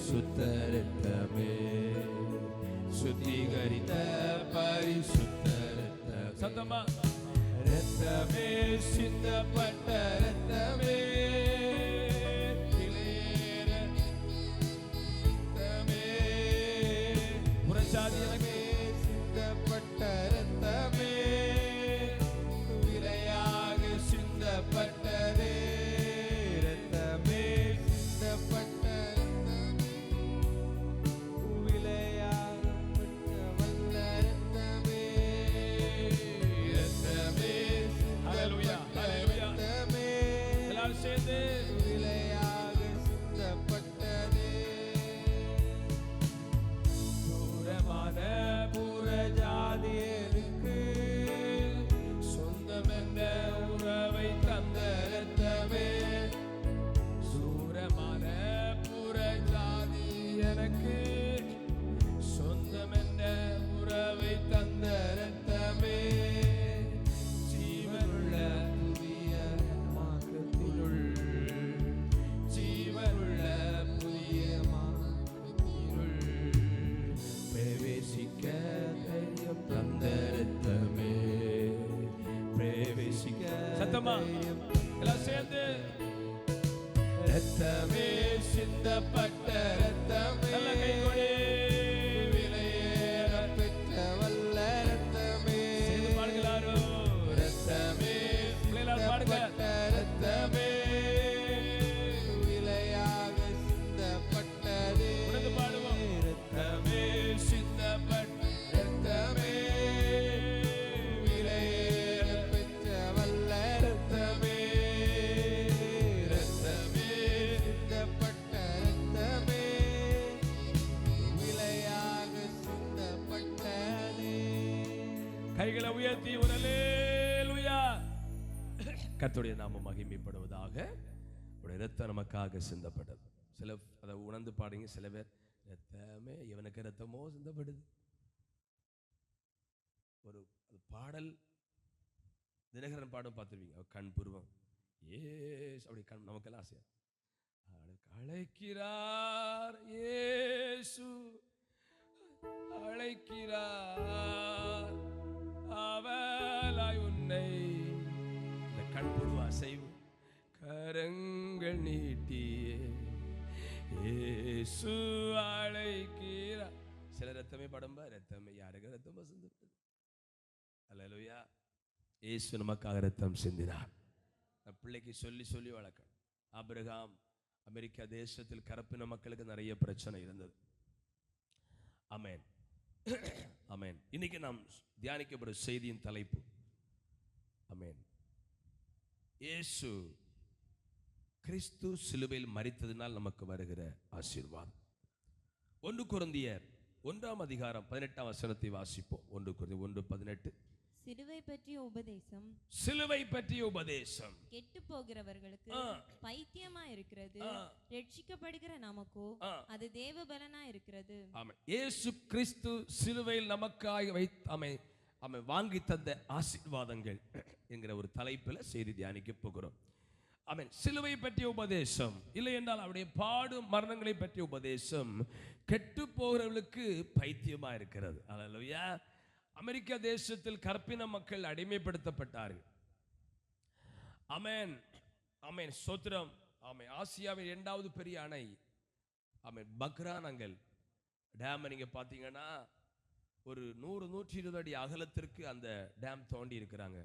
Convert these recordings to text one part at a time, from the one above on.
பரிசுத்த இரத்தமே, சுத்திகரித்த பரிசுத்த இரத்தமே, சத்தமா இரத்தமே, சிந்தப்பட்ட இரத்தமே, புறஜாதியனே சிந்தப்பட்ட இரத்தமே, விலையாக சிந்தப்பட்டதே இரத்தமே, சிந்தப்பட்ட விலையாக வல்ல இரத்தமே, இரத்தமே, ஹல்லேலூயா ஹல்லேலூயா, இரத்தமே, எல்லாரும் சேர்ந்து விலையாக சிந்தப்பட்டதே, தூரமான புறஜாதியருக்கு சொந்தம் என்ற உறவை தந்த இரத்தமே, தூரமான புறஜாதி எனக்கு சொந்தம் என்ற உறவை தந்த இரத்தமே, ஜீவனுள்ள புதிய மார்க்கத்தினுள், ஜீவனுள்ள புதிய மார்க்கத்தினுள் பிரவேசிக்க தைரியம் தந்த இரத்தமே, பிரவேசிக்க சத்தமா எல்லாம் சேர்ந்து இரத்தமே, சிந்தப்பட்ட இரத்தமே, நல்ல கைகொடி விலையேற பெற்ற வல்ல இரத்தமே, சேர்ந்து பாடுகிறாரோ இரத்தமே, பிள்ளைகளால் பாடுங்க இரத்தமே, விலையாக சிந்தப்பட்டதே, உணர்ந்து பாடுவோம் இரத்தமே, சிந்தப்பட்ட இரத்தமே, விலையேற பெற்ற வல்ல இரத்தமே, இரத்தமே, சிந்தப்பட்ட இரத்தமே, விலையாக சிந்தப்பட்டதே. கைகளை உயர்த்தி ஒரு அல்லேலூயா. கர்த்தருடைய நாமம் மகிமைப்படுவதாக. உடைய இரத்தம் நமக்காக சிந்தப்பட்டது. சில அதை உணர்ந்து பாடுங்க. சில பேர் இரத்தமே, இவனுக்கு இரத்தமோ சிந்தப்படுது. ஒரு பாடல் தினகரன் பாடம் பார்த்துருவீங்க. கண் புருவம் ஏஸ் அப்படி கண் நமக்கெல்லாம் ஆசையா அழைக்கிறார், இயேசு அழைக்கிறார், அவளாய் உன்னை, இந்த கண் புருவ அசைவு, கரங்கள் நீட்டியே இயேசு அழைக்கிறார். சில ரத்தமே படம்பா, ரத்தமே யாருக்கு ரத்தமா சிந்துது. அல்லேலூயா. இயேசு நமக்காக ரத்தம் சிந்தினார். பிள்ளைக்கு சொல்லி சொல்லி வளர்க்கணும். ஆபிரகாம் அமெரிக்கா தேசத்தில் கருப்பின மக்களுக்கு நிறைய பிரச்சனை இருந்தது. ஆமென் ஆமென். இன்னைக்கு நாம் தியானிக்கப்படும் செய்தியின் தலைப்பு ஆமென், இயேசு கிறிஸ்து சிலுவையில் மரித்ததினால் நமக்கு வருகிற ஆசீர்வாதம். 1 கொரிந்தியர் 1:18 வாசிப்போம். 1 கொரிந்தியர் 1:18. சிலுவை பற்றிய உபதேசம், சிலுவை பற்றிய உபதேசம் கெட்டு போகிறவர்களுக்கு பைத்தியமா இருக்கிறது, ரட்சிக்கப்படுகிற நமக்கோ அது தேவ பலனா இருக்கிறது. ஆமென். இயேசு கிறிஸ்து சிலுவையில் நமக்காக வாங்கி தந்த ஆசீர்வாதங்கள் என்கிற ஒரு தலைப்பில் செய்தி தியானிக்க போகிறோம். ஆமென். சிலுவை பற்றிய உபதேசம் இல்லை என்றால் அவருடைய பாடும் மரணங்களை பற்றிய உபதேசம் கெட்டு போகிறவர்களுக்கு பைத்தியமா இருக்கிறது. அல்லேலூயா. அமெரிக்கா தேசத்தில் கற்பின மக்கள் அடிமைப்படுத்தப்பட்டார்கள். ஆமென் ஆமென். ஸ்தோத்திரம். ஆமென். ஆசியாவின் 2வது பெரிய அணை ஆமென் பக்ரானங்கல் டேம். நீங்க பாத்தீங்கன்னா ஒரு 100-120 அடி அகலத்திற்கு அந்த டேம் தோண்டி இருக்கிறாங்க.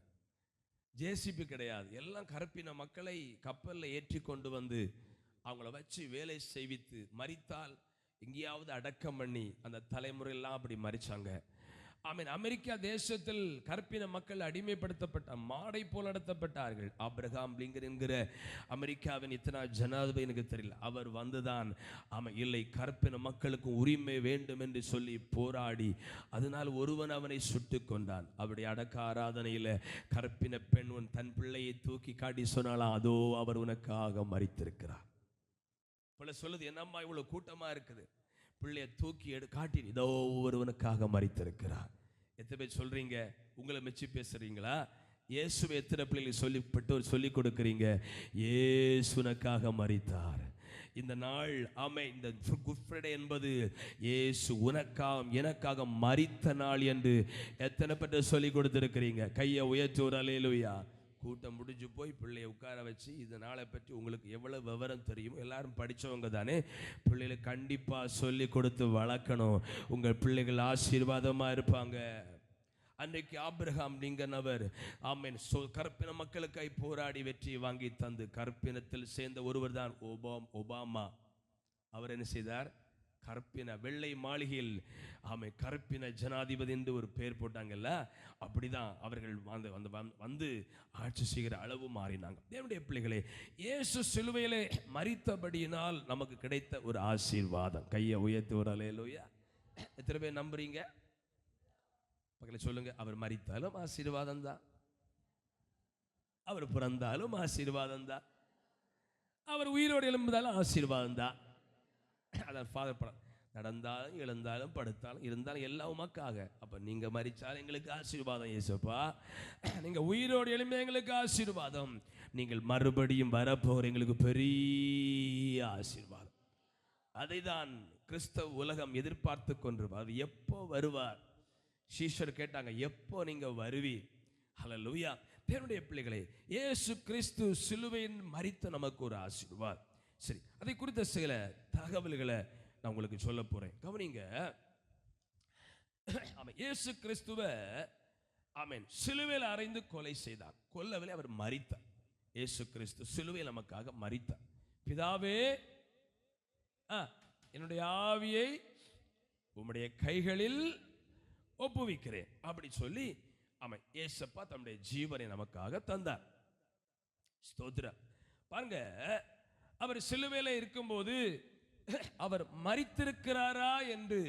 ஜேசிபி கிடையாது. எல்லாம் கருப்பின மக்களை கப்பலில் ஏற்றி கொண்டு வந்து அவங்கள வச்சு வேலை செய்வித்து மரித்தால் எங்கேயாவது அடக்கம் பண்ணி அந்த தலைமுறையெல்லாம் அப்படி மறிச்சாங்க. ஆமென். அமெரிக்கா தேசத்தில் கற்பின மக்கள் அடிமைப்படுத்தப்பட்ட மாடை போல் நடத்தப்பட்டார்கள். ஆபிரகாம் லிங்கன் என்கிற அமெரிக்காவின் இத்தனை ஜனாதிபதி எனக்கு தெரியல, அவர் வந்துதான் இல்லை கற்பின மக்களுக்கு உரிமை வேண்டும் என்று சொல்லி போராடி அதனால் ஒருவன் அவனை சுட்டு கொண்டான். அவருடைய அடக்க ஆராதனையில் கற்பின பெண் தன் பிள்ளையை தூக்கி காட்டி சொன்னாலாம், அதோ அவர் உனக்காக மரித்திருக்கிறார். போல சொல்லுது, என்னம்மா இவ்வளவு கூட்டமா இருக்குது, பிள்ளைய தூக்கி காட்டி இதோ ஒருவனுக்காக மரித்திருக்கிறார். எத்தனை பேர் சொல்றீங்க? உங்களை மெச்சி பேசுறீங்களா? இயேசுவை எத்தனை பிள்ளைகளுக்கு சொல்லி கொடுக்குறீங்க? இயேசுனுக்காக மரித்தார், இந்த நாள் இந்த குட் ஃப்ரைடே என்பது இயேசு உனக்காக எனக்காக மரித்த நாள் என்று எத்தனை பேர் சொல்லி கொடுத்திருக்கிறீங்க? கையை உயர்த்தி ஒரு அல்லேலூயா. கூட்டம் முடிஞ்சு போய் பிள்ளையை உட்கார வச்சு இந்த நாளை பற்றி உங்களுக்கு எவ்வளவு விவரம் தெரியுமோ, எல்லாரும் படித்தவங்க தானே, பிள்ளைகளுக்கு கண்டிப்பாக சொல்லி கொடுத்து வளர்க்கணும். உங்கள் பிள்ளைகள் ஆசீர்வாதமாக இருப்பாங்க. அன்றைக்கு ஆபிரகாம் லிங்கனவர் கற்பின மக்களுக்காய் போராடி வெற்றி வாங்கி தந்து கற்பினத்தில் சேர்ந்த ஒருவர் தான் ஒபாமா. அவர் என்ன செய்தார்? கற்பின வெள்ளை மாளிகையில் கற்பின ஜனாதிபதி என்று ஒரு பெயர் போட்டாங்கல்ல, அப்படிதான் அவர்கள் வந்து ஆட்சி செய்கிற அளவு மாறினாங்க. தேவனுடைய பிள்ளைகளே, இயேசு சிலுவையிலே மரித்தபடியினால் நமக்கு கிடைத்த ஒரு ஆசீர்வாதம். கையை உயர்த்தி ஒரு அல்லேலூயா. எத்தனை பேர் நம்புறீங்க? பக்கத்துல சொல்லுங்க. அவர் மரித்தாலும் ஆசீர்வாதம் தான், அவர் பிறந்தாலும் ஆசீர்வாதம் தான், அவர் உயிரோடு எழும்புதாலும் ஆசீர்வாதம் தான். அதான் ஃபாதர் நடந்தாலும் எழுந்தாலும் படுத்தாலும் இருந்தாலும் எல்லாம் உமக்காக. அப்ப நீங்க மரிச்சாலும் எங்களுக்கு ஆசீர்வாதம் இயேசுப்பா, நீங்க உயிரோடு எழும்ப எங்களுக்கு ஆசீர்வாதம், நீங்கள் மறுபடியும் வரப்போகிற எங்களுக்கு பெரிய ஆசீர்வாதம். அதை தான் கிறிஸ்தவ உலகம் எதிர்பார்த்து கொண்டிருப்பார். அது எப்போ வருவார்? சீஷர் கேட்டாங்க, எப்போ நீங்க வருவீர்? ஹல்லேலூயா. தேவனுடைய பிள்ளைகளே, இயேசு கிறிஸ்து சிலுவையின் மரித்த நமக்கு ஒரு ஆசீர்வாதம். சரி, அதை குறித்த சில தகவல்களை நான் உங்களுக்கு சொல்ல போறேன். கவனிங்க. இயேசு கிறிஸ்துவை சிலுவையில் அறைந்து கொலை செய்தார். கொல்லவில்லை, அவர் மரித்தார். இயேசு கிறிஸ்து சிலுவையில் நமக்காக மரித்தார். பிதாவே, என்னுடைய ஆவியை உம்முடைய கைகளில் ஒப்புவிக்கிறேன் அப்படி சொல்லி இயேசப்பா தம்முடைய ஜீவனை நமக்காக தந்தார். ஸ்தோத்திரம். பாருங்க, அவர் சிலுவையில் இருக்கும்போது அவர் மரித்திருக்கிறாரா என்று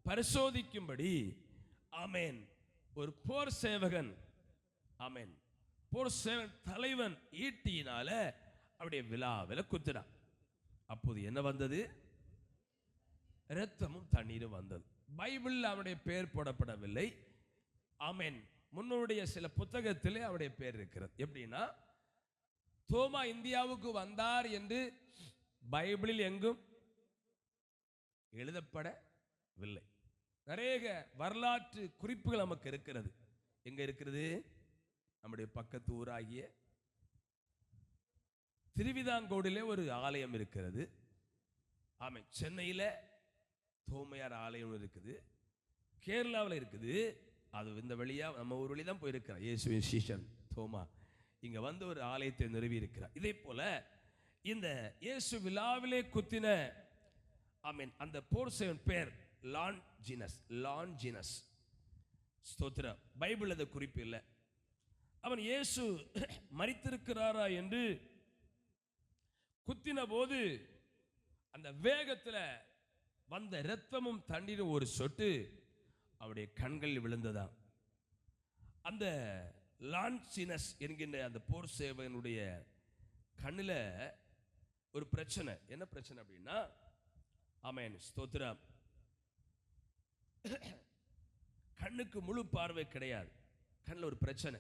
பரிசோதிக்கும்படி ஒரு போர் சேவகன் போர் சேவகன் தலைவன் ஈட்டியினால அவருடைய விலாவில் குத்தினான். அப்போது என்ன வந்தது? இரத்தமும் தண்ணீரும் வந்தது. பைபிளில் அவருடைய பெயர் போடப்படவில்லை. முன்னுடைய சில புத்தகத்திலே அவருடைய பெயர் இருக்கிறது. எப்படின்னா, தோமா இந்தியாவுக்கு வந்தார் என்று பைபிளில் எங்கும் எழுதப்படவில்லை. நிறைய வரலாற்று குறிப்புகள் நமக்கு இருக்கிறது. எங்க இருக்கிறது? நம்முடைய பக்கத்து ஊராகிய திருவிதாங்கோடிலே ஒரு ஆலயம் இருக்கிறது. சென்னையில தோமையார் ஆலயம் இருக்குது. கேரளாவில் இருக்குது. அது இந்த வழியா நம்ம ஒரு வழி தான் போயிருக்கிறார். இயேசுவின் சீஷன் தோமா இங்க வந்து ஒரு ஆலயத்தை நிறுவி இருக்கிறார். இதே போல இந்த இயேசு விழாவிலே குத்தின அந்த போர் சேவன் பேர் லான்ஜினஸ். ஸ்தோத்திரம். பைபிள் அது குறிப்பு இல்லை. அவன் இயேசு மரித்திருக்கிறாரா என்று குத்தின போது அந்த வேகத்தில் வந்த இரத்தமும் தண்ணீரும் ஒரு சொட்டு அவருடைய கண்களில் விழுந்ததா. அந்த லான்ஜினஸ் என்கின்ற அந்த போர் சேவகனுடைய கண்ணில் ஒரு பிரச்சனை. என்ன பிரச்சனை அப்படின்னா, ஸ்தோத்திரம், கண்ணுக்கு முழு பார்வை கிடையாது. கண்ணில் ஒரு பிரச்சனை.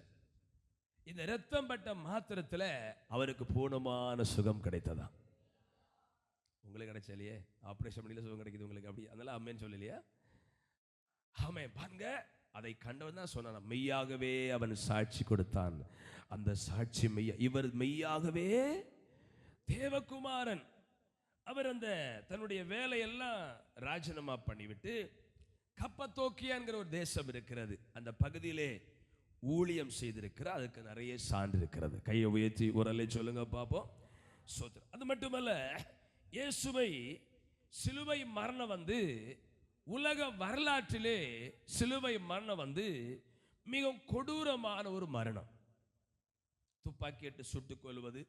இந்த இரத்தம் பட்ட மாத்திரத்தில் அவருக்கு பூர்ணமான சுகம் கிடைத்ததா. உங்களுக்கு கிடைச்சலையே, ஆபரேஷன் பண்ணில சுகம் கிடைக்குது உங்களுக்கு, அப்படி அதனால அம்மேன்னு சொல்லலையா? பாருங்க, அதை கண்டவன் தான் சொன்னான், மெய்யாகவே அவன் சாட்சி கொடுத்தான். அந்த சாட்சி இவர் மெய்யாகவே தேவகுமாரன். அவர் அந்த தன்னுடைய வேலையெல்லாம் ராஜினாமா பண்ணிவிட்டு கப்பத்தோக்கியாங்கிற ஒரு தேசம் இருக்கிறது, அந்த பகுதியிலே ஊழியம் செய்திருக்கிறார். அதுக்கு நிறைய சான்று இருக்கிறது. கையை உயர்த்தி உரலை சொல்லுங்க பாப்போம். அது மட்டுமல்ல, இயேசுவை சிலுவை மரணம் வந்து உலக வரலாற்றிலே சிலுவை மரணம் வந்து மிகவும் கொடூரமான ஒரு மரணம். துப்பாக்கியிட்டு சுட்டுக் கொள்வது,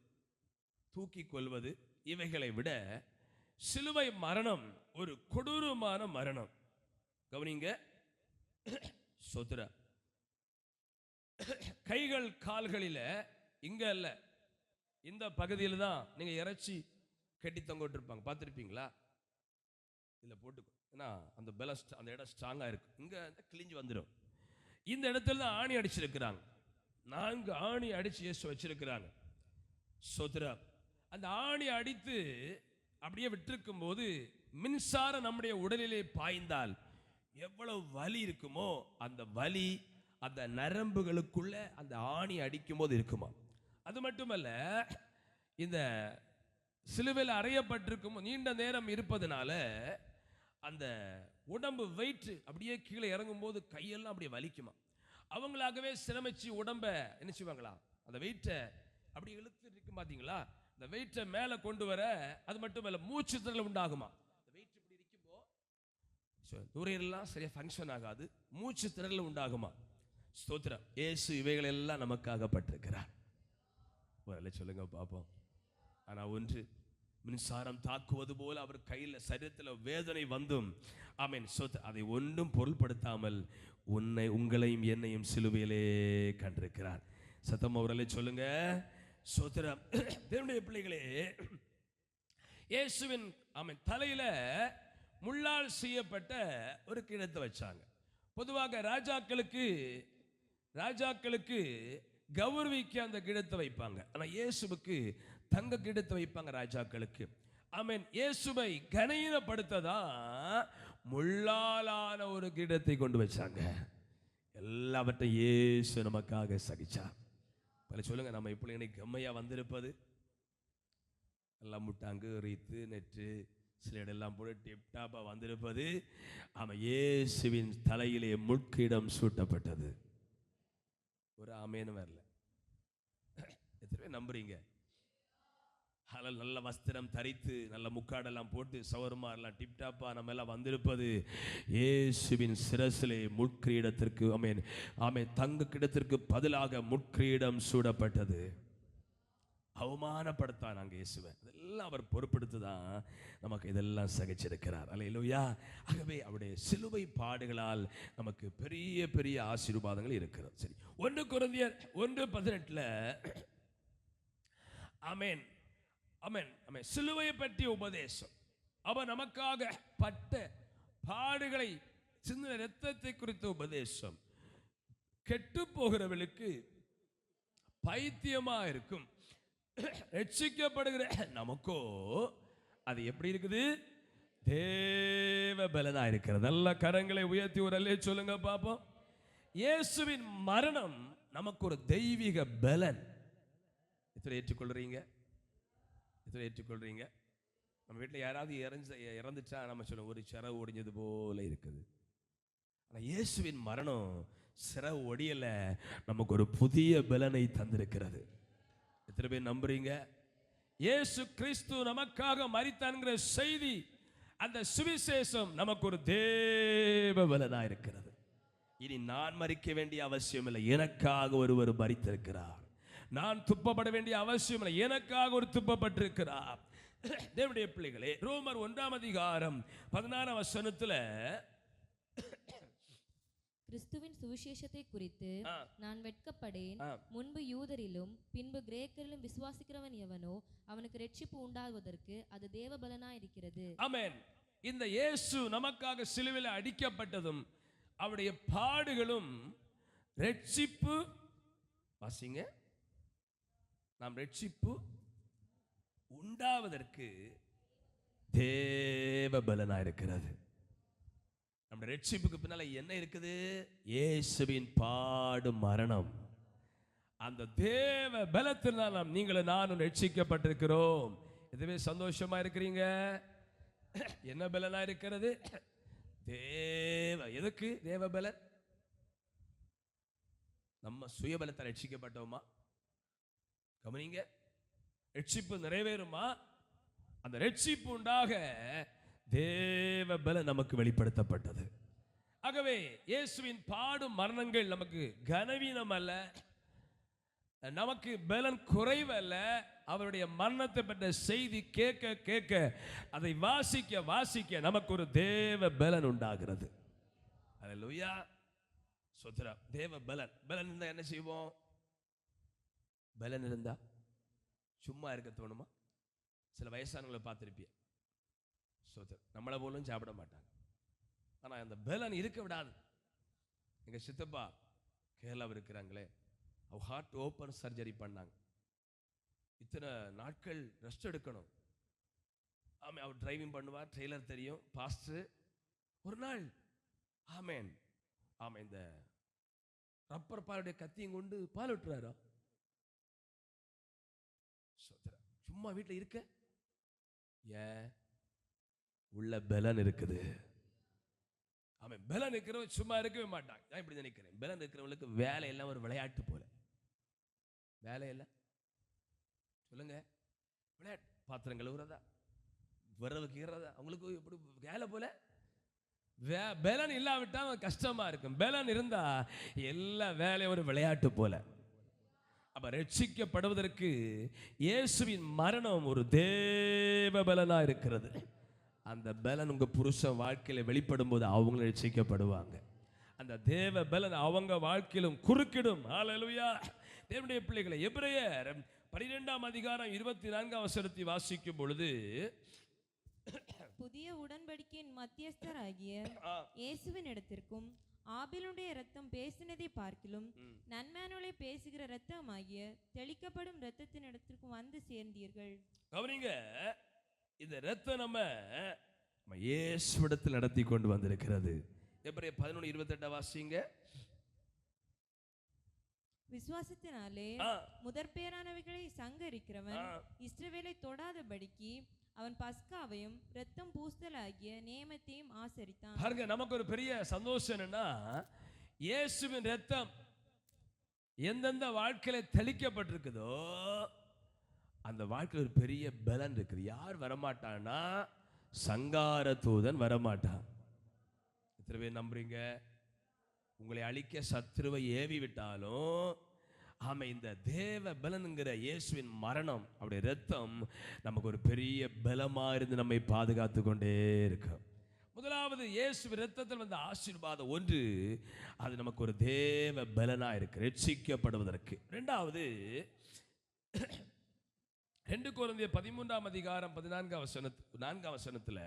தூக்கி கொள்வது, இவைகளை விட சிலுவை மரணம் ஒரு கொடூரமான மரணம். கவனிங்க. சோத்ர கைகள் கால்களில இங்க அல்ல, இந்த பகுதியில் தான் நீங்க இறைச்சி கட்டி தொங்கிட்டு இருப்பாங்க, பார்த்துருப்பீங்களா? இதில் போட்டு அந்த பெலஸ்ட், அந்த இடம் ஸ்ட்ராங்கா இருக்கு. இங்க கிழிஞ்சு வந்துடும். இந்த இடத்துல தான் ஆணி அடிச்சிருக்கிறாங்க. 4 ஆணி அடிச்சு இயேசு வச்சிருக்கிறாங்க. சோத்ரா. அந்த ஆணி அடித்து அப்படியே விட்டிருக்கும் போது மின்சாரம் நம்முடைய உடலிலே பாய்ந்தால் எவ்வளவு வலி இருக்குமோ அந்த வலி அந்த நரம்புகளுக்குள்ள அந்த ஆணி அடிக்கும் போது இருக்குமா. அது மட்டுமல்ல, இந்த சிலுவையில் அறையப்பட்டிருக்கும் நீண்ட நேரம் இருப்பதனால அந்த உடம்பு வெயிட் அப்படியே கீழே இறங்கும் போது கையெல்லாம் அப்படியே வலிக்குமா. அவங்களாகவே சிரமிச்சு உடம்ப என்ன செய்வாங்களா, அந்த வெயிட்டை அப்படி இழுத்து இருக்கும் பார்த்தீங்களா, அந்த வெயிட்டை மேலே கொண்டு வர. அது மட்டும் இல்லை, மூச்சு திணறல் உண்டாகுமா. அந்த வெயிட் இப்படி இருக்கும்போ நுரையீரல்லாம் சரியா ஃபங்க்ஷன் ஆகாது, மூச்சு திணறல் உண்டாகுமா. ஸ்தோத்திரம். இயேசு இவைகள் எல்லாம் நமக்காகப்பட்டிருக்கிறார். சொல்லுங்க பார்ப்போம். ஆனா ஒன்று, மின்சாரம் தாக்குவது போல அவர் கையில் சரீரத்தில் வேதனை வந்தும் ஆமென் அதை ஒன்றும் பொருள்படுத்தாமல் உங்களையும் என்னையும் சிலுவையிலே கண்டிருக்கிறார். சத்தம் அவர்களே சொல்லுங்க. ஸ்தோத்திரம். தேவனுடைய பிள்ளைகளே, இயேசுவின் ஆமென் தலையில முள்ளால் செய்யப்பட்ட ஒரு கிடத்தை வச்சாங்க. பொதுவாக ராஜாக்களுக்கு கௌரவிக்க அந்த கிடத்தை வைப்பாங்க. ஆனா இயேசுவுக்கு தங்க கிடத்தை வைப்பாங்க ராஜாக்களுக்கு. ஆமென். இயேசுவை கனீனப்படுத்ததா முள்ளாலான ஒரு கிடத்தை கொண்டு வச்சாங்க. எல்லாவற்றையும் இயேசு நமக்காக சகிச்சார். சொல்லுங்க, நம்ம இப்படி கம்மையா வந்திருப்பது எல்லாம் முட்டாங்கு ரீத்து நெற்று சில எல்லாம் போட்டு டிப்டாப்பா வந்திருப்பது ஆமா இயேசுவின் தலையிலே முட்கிடம் சூட்டப்பட்டது. ஒரு ஆமேன்னு வரல. எத்தனை நம்புறீங்க? நல்ல வஸ்திரம் தரித்து நல்ல முக்காடெல்லாம் போட்டு சவர்மா எல்லாம் டிப்டாப்பா நம்ம எல்லாம் வந்திருப்பது இயேசுவின் சிரசிலே முட்கிரீடத்திற்கு ஆமென் தங்க கிடத்திற்கு பதிலாக முட்கிரீடம் சூடப்பட்டது. அவமானப்படுத்தான் அங்கே இயேசுவை. அதெல்லாம் அவர் பொறுப்படுத்துதான் நமக்கு இதெல்லாம் சகிச்சிருக்கிறார். அல்லேலூயா. ஆகவே அவருடைய சிலுவை பாடுகளால் நமக்கு பெரிய பெரிய ஆசீர்வாதங்கள் இருக்கிறது. சரி, 1 கொரிந்தியர் 1:18 ஆமென் ஆமென் ஆமென் சிலுவையை பற்றிய உபதேசம், அவர் நமக்காக பட்ட பாடுகளை சிந்தின இரத்தத்தை குறித்த உபதேசம் கெட்டு போகிறவர்களுக்கு பைத்தியமா இருக்கும், ரட்சிக்கப்படுகிற நமக்கோ அது எப்படி இருக்குது? தேவ பலனா இருக்கிறது. நல்ல கரங்களை உயர்த்தி ஒரு அல்லே சொல்லுங்க பாப்போம். இயேசுவின் மரணம் நமக்கு ஒரு தெய்வீக பலன். இதை ஏற்றுக்கொள்றீங்க? நம்ம வீட்டில் யாராவது இறந்துட்டா நம்ம சொல்லுவோம் ஒரு சிறகு ஒடிஞ்சது போல இருக்குது. ஆனா இயேசுவின் மரணம் சிறகு ஒடியல, நமக்கு ஒரு புதிய பலனை தந்திருக்கிறது. எத்தனை பேர் நம்புறீங்க? இயேசு கிறிஸ்து நமக்காக மரித்தான்ங்கிற செய்தி, அந்த சுவிசேஷம் நமக்கு ஒரு தேவ பலனா இருக்கிறது. இனி நான் மரிக்க வேண்டிய அவசியம் இல்லை, எனக்காக ஒருவர் மரித்திருக்கிறார். நான் துப்பப்பட வேண்டிய அவசியம் இல்லை, எனக்காக ஒரு துப்பப்பட்டிருக்கிறார். தேவனுடைய பிள்ளைகளே, ரோமர் 1:16 கிறிஸ்துவின் சுவிசேஷத்தை குறித்து நான் வெட்கப்படேன். முன்பு யூதரிலும் பின்பு கிரேக்கரிலும் விசுவாசிக்கிறவன் எவனோ அவனுக்கு ரட்சிப்பு உண்டாவதற்கு அது தேவ பலனாயிருக்கிறது. ஆமென். இந்த இயேசு நமக்காக சிலுவையில் அடிக்கப்பட்டதும் அவருடைய பாடுகளும் ரட்சிப்பு, வாசிங்க, நாம் ரட்சிப்பு உண்டாவதற்கு தேவ பலனாயிருக்கிறது. நம்ம ரட்சிப்புக்கு பின்னால என்ன இருக்குது? இயேசுவின் பாடு மரணம். அந்த தேவ பலத்தினால் நாம் நீங்களும் நானும் ரட்சிக்கப்பட்டிருக்கிறோம். இதுவே சந்தோஷமா இருக்கிறீங்க. என்ன பலனா இருக்கிறது? தேவ. எதுக்கு தேவ பலன்? நம்ம சுயபலத்தை ரட்சிக்கப்பட்டோமா? கவனிங்க, ரட்சிப்பு நிறைவேறுமா? அந்த ரட்சிப்பு உண்டாக தேவ பலன் நமக்கு வெளிப்படுத்தப்பட்டது. ஆகவே இயேசுவின் பாடும் மரணங்கள் நமக்கு கனவீனம் அல்ல, நமக்கு பலன் குறைவல்ல. அவருடைய மரணத்தை பற்ற செய்தி கேட்க கேட்க அதை வாசிக்க வாசிக்க நமக்கு ஒரு தேவ பலன் உண்டாகிறது. அல்லேலூயா. சோத்ரா. தேவ பலன். பலன் இருந்தா என்ன செய்வோம்? பலன் இருந்தா சும்மா இருக்க தோணுமா? சில வயசானவங்களை பார்த்திருப்பிய, நம்மளை போலும் சாப்பிட மாட்டாங்க. ஆனா அந்த பலன் இருக்க விடாது. எங்க சித்தப்பா கேரளாவில் இருக்கிறாங்களே, ஹார்ட் ஓப்பன் சர்ஜரி பண்ணாங்க. இத்தனை நாட்கள் ரெஸ்ட் எடுக்கணும். ஆமென். அவர் டிரைவிங் பண்ணுவார், ட்ரெய்லர் தெரியும், பாஸ்டர். ஒரு நாள் ஆமென் ஆமென் இந்த ரப்பர் பாலுடைய கத்தியும் கொண்டு பால் விட்டுறாரா? சும்மா வீட்டில் இருக்க ஏன்? உள்ள பலன் இருக்குது. ஆமென். பலன் இருக்கிறவன் சும்மா இருக்கவே மாட்டாங்க. நான் இப்படி நினைக்கிறேன், பலன் இருக்கிறவங்களுக்கு வேலை எல்லாம் ஒரு விளையாட்டு போல. வேலை எல்லாம் சொல்லுங்க, விளையாட்டு. பாத்திரம் கழுவுறதா, விரவு கீறதா, அவங்களுக்கு எப்படி வேலை போல. பலன் இல்லாவிட்டா கஷ்டமா இருக்கும். பலன் இருந்தா எல்லா வேலையும் ஒரு விளையாட்டு போல. அப்ப ரட்சிக்கப்படுவதற்கு இயேசுவின் மரணம் ஒரு தேவ பலனா இருக்கிறது. அந்த பலன் உங்க புருஷன் வாழ்க்கையில வெளிப்படும் போது அவங்க ரட்சிக்கப்படுவாங்க. அந்த தேவ பலன் அவங்க வாழ்க்கையிலும் குறுக்கிடும். ஹல்லேலூயா. தேவனுடைய பிள்ளைகளை, எபிரேயர் 12ஆம் அதிகாரம் 24ஆம் வசனத்தை வாசிக்கும் பொழுது, புதிய உடன்படிக்கையின் மத்தியஸ்தராகிய இயேசுவின் இடத்திற்கும் ஆபேலுடைய இரத்தம் பேசினதை பார்க்கிலும் நன்மையானவளை பேசுகிற இரத்தமாகிய தெளிக்கப்படும் இரத்தத்தின் இடத்திற்கும் வந்து சேர்ந்தீர்கள். கவனிங்க, இந்த இரத்தம் நம்ம இயேசுவிடத்தில் நடத்தி கொண்டு வந்திருக்கிறது. எபிரேயர் 11:28 வாசிங்க. விசுவாசத்தினாலே முதற்பேரானவைகளை சங்கரிக்கிறவன் இஸ்ரவேலை தொடாதபடிக்கு அவன் பஸ்காவையும் இரத்தம் பூசலாகிய நியமத்தையும் ஆசரித்தான். பாருங்க, நமக்கு ஒரு பெரிய சந்தோஷம் என்னன்னா, இயேசுவின் இரத்தம் எந்தெந்த வாழ்க்கையில தெளிக்கப்பட்டிருக்குதோ அந்த வாழ்க்கையில் ஒரு பெரிய பலன் இருக்குது. யார் வரமாட்டான்னா, சங்கார தூதன் வரமாட்டான். எத்தனை பேர் நம்புறீங்க? உங்களை அழிக்க சத்துருவை ஏவி விட்டாலும் ஆமா, இந்த தேவ பலனுங்கிற இயேசுவின் மரணம், அவருடைய இரத்தம் நமக்கு ஒரு பெரிய பலமா இருந்து நம்மை பாதுகாத்து கொண்டே இருக்கும். முதலாவது, இயேசுவின் இரத்தத்தில் வந்த ஆசீர்வாதம் ஒன்று, அது நமக்கு ஒரு தேவ பலனா இருக்கு ரட்சிக்கப்படுவதற்கு. இரண்டாவது, 2 கொரிந்தியர் 13ஆம் அதிகாரம் 4ஆம் வசனத்துல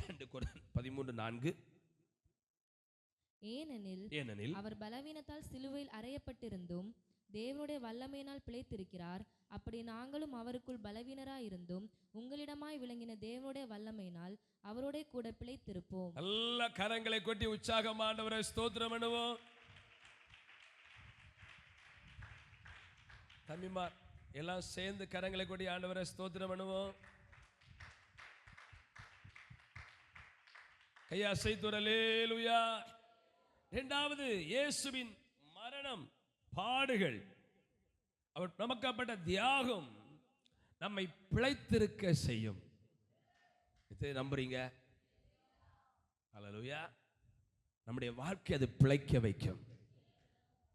2 கொரிந்தியர் 13:4, ஏனெனில் அவர் பலவீனத்தால் சிலுவையில் அறையப்பட்டிருந்தும் தேவனுடைய வல்லமையினால் பிழைத்திருக்கிறார். அப்படி நாங்களும் அவருக்குள் பலவீனராயிருந்தும் உங்களிடமாய் விளங்கின தேவனுடைய வல்லமையினால் அவரோட கூட பிழைத்திருப்போம். நல்ல கரங்களை கொட்டி உற்சாகமா ஆண்டவரை ஸ்தோத்திரம் பண்ணுவோம். தம்பிமார் எல்லாம் சேர்ந்து கரங்களை கொட்டி ஆண்டவரை ஸ்தோத்திரம் பண்ணுவோம். கையா அசைத்து அல்லேலூயா. இரண்டாவது, இயேசுவின் மரணம், பாடுகள், அவர் நமக்கப்பட்ட தியாகம் நம்மை பிழைத்திருக்க செய்யும். இதை நம்புறீங்க? அல்லேலூயா. நம்முடைய வாழ்க்கை அது பிழைக்க வைக்கும்.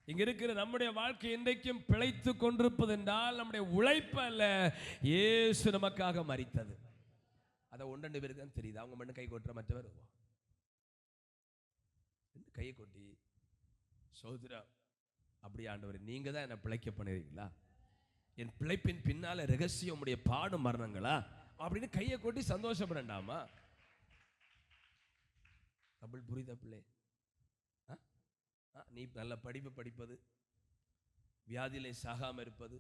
இங்க இருக்கிற நம்முடைய வாழ்க்கை இன்றைக்கும் பிழைத்து கொண்டிருப்பது என்றால் நம்முடைய உழைப்பு அல்ல, இயேசு நமக்காக மரித்தது. அதை 1-2 பேருக்கு தான் தெரியுது. அவங்க மட்டும் கை கொட்டுற, மற்றவர் கையை கொட்டி சோதரா, அப்படி ஆண்டவர் நீங்க தான் என்னை பிழைக்க பண்ணுறீங்களா? என் பிழைப்பின் பின்னால ரகசியம் உடைய பாடும் மரணங்களா அப்படின்னு கையை கொட்டி சந்தோஷப்படண்டாமா? தமிழ் புரியுதா பிள்ளை? நீ நல்ல படிப்பு படிப்பது, வியாதியில சாகாம இருப்பது,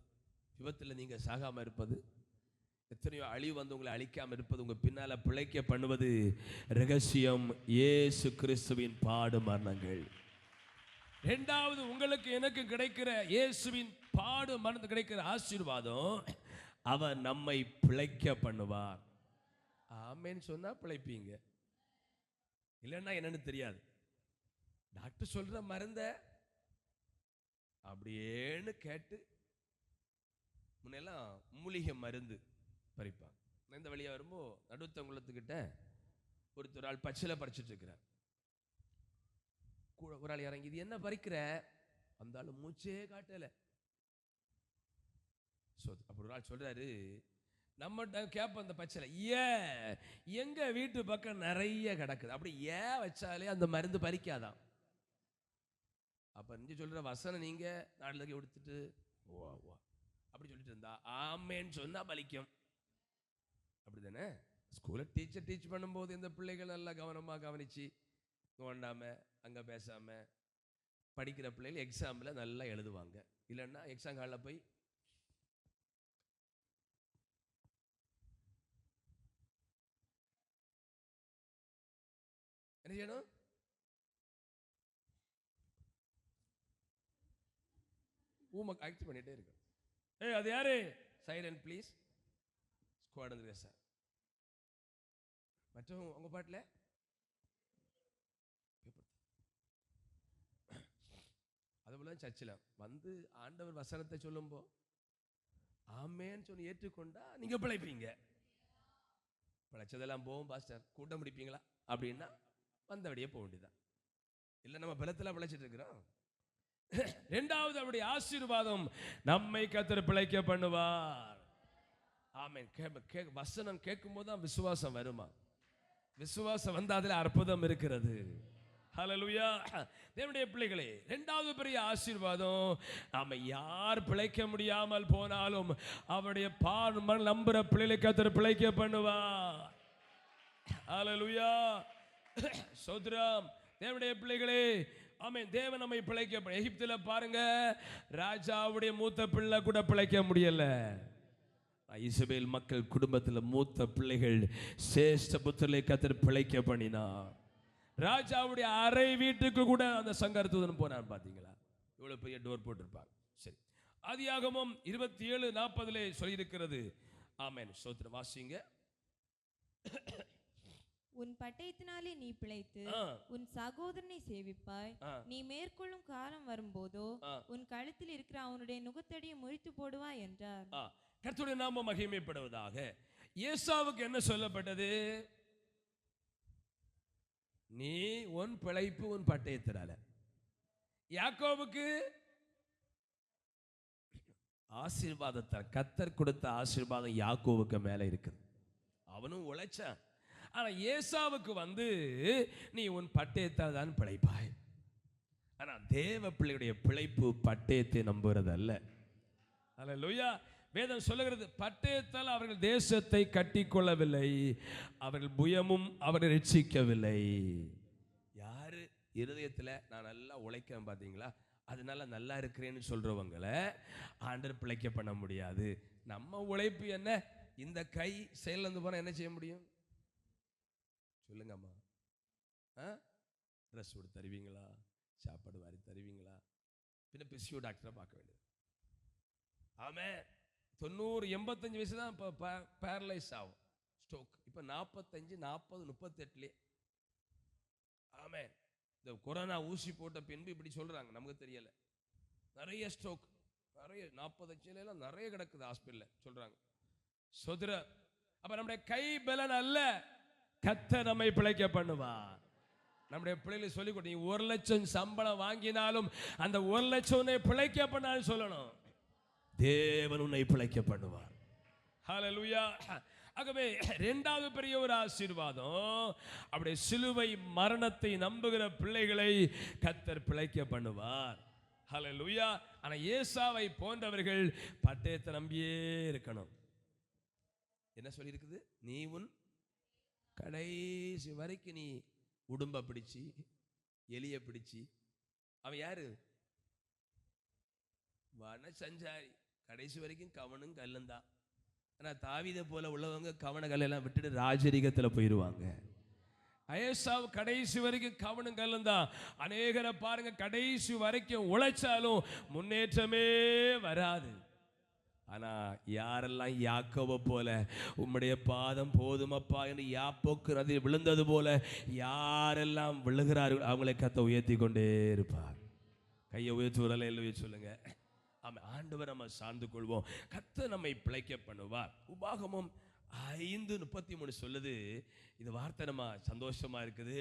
விபத்தில் நீங்க சாகாம இருப்பது, எத்தனையோ அழிவு வந்து உங்களை அழிக்காம இருப்பது, உங்க பின்னால பிழைக்க பண்ணுவது ரகசியம் இயேசு கிறிஸ்துவின் பாடு மரணங்கள். இரண்டாவது, உங்களுக்கு எனக்கு கிடைக்கிற இயேசுவின் பாடு மரணம் கிடைக்கிற ஆசீர்வாதம், அவர் நம்மை பிழைக்க பண்ணுவார். ஆமேன்னு சொன்னா பிழைப்பீங்க, இல்லைன்னா என்னன்னு தெரியாது. டாக்டர் சொல்ற மருந்த அப்படியேன்னு கேட்டு, முன்னெல்லாம் மூலிகை மருந்து பறிப்பாங்க. இந்த வழியா வரும்போது நடுத்தங்குளத்துக்கிட்ட ஒரு ஆள் பச்சிலை பறிச்சுட்டு இருக்கிறார். கூட ஒரு ஆள் இறங்கி, இது என்ன பறிக்கிற? அந்த ஆள் மூச்சே காட்டல. அப்படி ஒரு ஆள் சொல்றாரு, நம்ம கேப்ப அந்த பச்சிலை எங்க வீட்டு பக்கம் நிறைய கிடக்குது, அப்படி வச்சாலே அந்த மருந்து பறிக்காதான். அப்ப நீங்க சொல்ற வசனம் நீங்க நாட்டில் எடுத்துட்டு அப்படி சொல்லிட்டு இருந்தா ஆமேன்னு சொன்னா பலிக்கும். அப்படிதானே? ஸ்கூலில் டீச்சர் டீச் பண்ணும்போது இந்த பிள்ளைகள் நல்லா கவனமாக கவனிச்சு நோண்டாம அங்கே பேசாம படிக்கிற பிள்ளைகள் எக்ஸாமில் நல்லா எழுதுவாங்க. இல்லைன்னா எக்ஸாம் ஹாலில் போய் என்ன செய்யணும்? ஊமை ஆக்ட் பண்ணிட்டே இருக்கு. அது யாரு? Silent please. ஸ்குவாட் வந்துருக்க சார். மற்றும் உங்க பாட்டில் அதுபோல சர்ச்சில் வந்து ஆண்டவர் வசனத்தை சொல்லும்போ ஆமேன்னு சொல்லி ஏற்றுக்கொண்டா நீங்க பிழைப்பீங்க. பிழைச்சதெல்லாம் போகும் பாஸ்டர், கூட்டம் முடிப்பீங்களா அப்படின்னா வந்தபடியே போக வேண்டியதான். இல்லை நம்ம பலத்தில் பிழைச்சிட்டு இருக்கிறோம். இரண்டாவது அவருடைய ஆசீர்வாதம், நம்மை கர்த்தர் பிழைக்க பண்ணுவார். ஆமென். வசனம் கேட்கும் போது தான் விசுவாசம் வருமா? விசுவாசம் வந்த அதில் அற்புதம் இருக்கிறது. ஹல்லேலூயா. தேவனுடைய பிள்ளைகளே, இரண்டாவது பெரிய ஆசீர்வாதம், நாம யார் பிழைக்க முடியாமல் போனாலும் அவருடைய பார்மன் நம்புற பிள்ளைகளை கர்த்தர் பிழைக்க பண்ணுவார். ஹல்லேலூயா. சோத்ரம். தேவனுடைய பிள்ளைகளே, ஆமென். தேவன் நம்மை பிழைக்க. எகிப்தில் பாருங்க, ராஜாவுடைய மூத்த பிள்ளை கூட பிழைக்க முடியல. இஸ்ரவேல் மக்கள் குடும்பத்தில் மூத்த பிள்ளைகள் சேஷ்ட புத்திரரை கர்த்தர் பிழைக்க பண்ணினார். ராஜாவுடைய அறை வீட்டுக்கு கூட அந்த சங்கரதூதன் போனார். பாத்தீங்களா? இவ்வளவு பெரிய டோர் போட்டிருப்பாங்க. சரி, ஆதியாகமம் 27:40 சொல்லியிருக்கிறது. ஆமென். ஸ்தோத்திரம். வாசிங்க. உன் பட்டயத்தினாலே நீ பிழைத்து உன் சகோதரனை சேவிப்பாய். நீ மேற்கொள்ளும் காலம் வரும்போதோ உன் கழுத்தில் இருக்கிற அவனுடைய நுகத்தடியை முறித்து போடுவாய் என்றார். கர்த்தருடைய நாமம் மகிமைப்படுவதாக. ஏசாவுக்கு என்ன சொல்லப்பட்டது? நீ உன் பிழைப்பு உன் பட்டயத்தினால. யாக்கோபுக்கு ஆசீர்வாதத்தை கர்த்தர் கொடுத்த ஆசீர்வாதம் யாக்கோபுக்கு மேல இருக்குது. அவனும் உழைச்சான். ஆனா ஏசாவுக்கு வந்து நீ உன் பட்டயத்தால் தான் பிழைப்பாய். ஆனா தேவ பிள்ளையுடைய பிழைப்பு பட்டயத்தை நம்புறது அல்ல. அல்லேலூயா. வேதம் சொல்லுகிறது, பட்டயத்தால் அவர்கள் தேசத்தை கட்டிக்கொள்ளவில்லை, அவர்கள் புயமும் அவரை ரட்சிக்கவில்லை. யாரு இருதயத்தில் நான் நல்லா உழைக்கிறேன் பார்த்தீங்களா, அதனால நல்லா இருக்கிறேன்னு சொல்றவங்களை ஆண்டவர் பிழைக்க பண்ண முடியாது. நம்ம உழைப்பு என்ன? இந்த கை செயலிருந்து போனால் என்ன செய்ய முடியும்? சொல்லுங்க அம்மா. ட்ரெஸ் கொடுத்து தருவீங்களா? சாப்பாடு வாரி தருவீங்களா? பின்ன பிசியோ டாக்டரை பார்க்க வேண்டியது. ஆமாம். 90-85 வயசு தான் இப்போ பேரலைஸ் ஆகும், ஸ்ட்ரோக். இப்போ 45, 40, 38. ஆமாம். இந்த கொரோனா ஊசி போட்ட பின்பு இப்படி சொல்றாங்க, நமக்கு தெரியல. நிறைய ஸ்ட்ரோக், நிறைய 45 நிறைய கிடக்குது ஹாஸ்பிட்டலில் சொல்றாங்க. சொதுர. அப்ப நம்முடைய கை பலன் அல்ல, கர்த்தர் நம்மை பிழைக்க பண்ணுவார். நம்முடைய பிள்ளைகளை சொல்லிக் கொடு, நீ 1 லட்சம் சம்பளம் வாங்கினாலும் அந்த 1 லட்சம் உன்னை பிழைக்க பண்ணான்னு சொல்லணும். தேவன் உன்னை பிழைக்க பண்ணுவார். ஹல்லேலூயா. ஆகவே இரண்டாவது பெரிய ஒரு ஆசீர்வாதம், அப்படியே சிலுவை மரணத்தை நம்புகிற பிள்ளைகளை கர்த்தர் பிழைக்க பண்ணுவார். ஹல்லேலூயா. ஆனா ஏசாவை போன்றவர்கள் பட்டயத்தை நம்பியே இருக்கணும். என்ன சொல்லி இருக்குது? நீ உன் கடைசி வரைக்கும் நீ உடும்ப பிடிச்சி எலிய பிடிச்சி. அவன் யாரு? வன சஞ்சாரி. கடைசி வரைக்கும் கவனும் கல்லும் தான். ஆனா தாவீதை போல உள்ளவங்க கவன கல்லெல்லாம் விட்டுட்டு ராஜரீகத்தில் போயிடுவாங்க. ஏசாவு கடைசி வரைக்கும் கவனம் கல்லும் தான். அநேகரை பாருங்க, கடைசி வரைக்கும் உழைச்சாலும் முன்னேற்றமே வராது. ஆனா யாரெல்லாம் யாக்கோபை போல உம்முடைய பாதம் போதுமப்பா என்று யாப்போக்கு நதியில் விழுந்தது போல யாரெல்லாம் விழுகிறார்கள் அவங்களை கர்த்தர் உயர்த்தி கொண்டே இருப்பார். கையை உயர்த்தி உரலை சொல்லுங்க. ஆமா, ஆண்டவர் நம்ம சார்ந்து கொள்வோம். கர்த்தர் நம்மை பிழைக்க பண்ணுவார். உபாகமம் 5:33 சொல்லுது. இந்த வார்த்தை நம்ம சந்தோஷமா இருக்குது.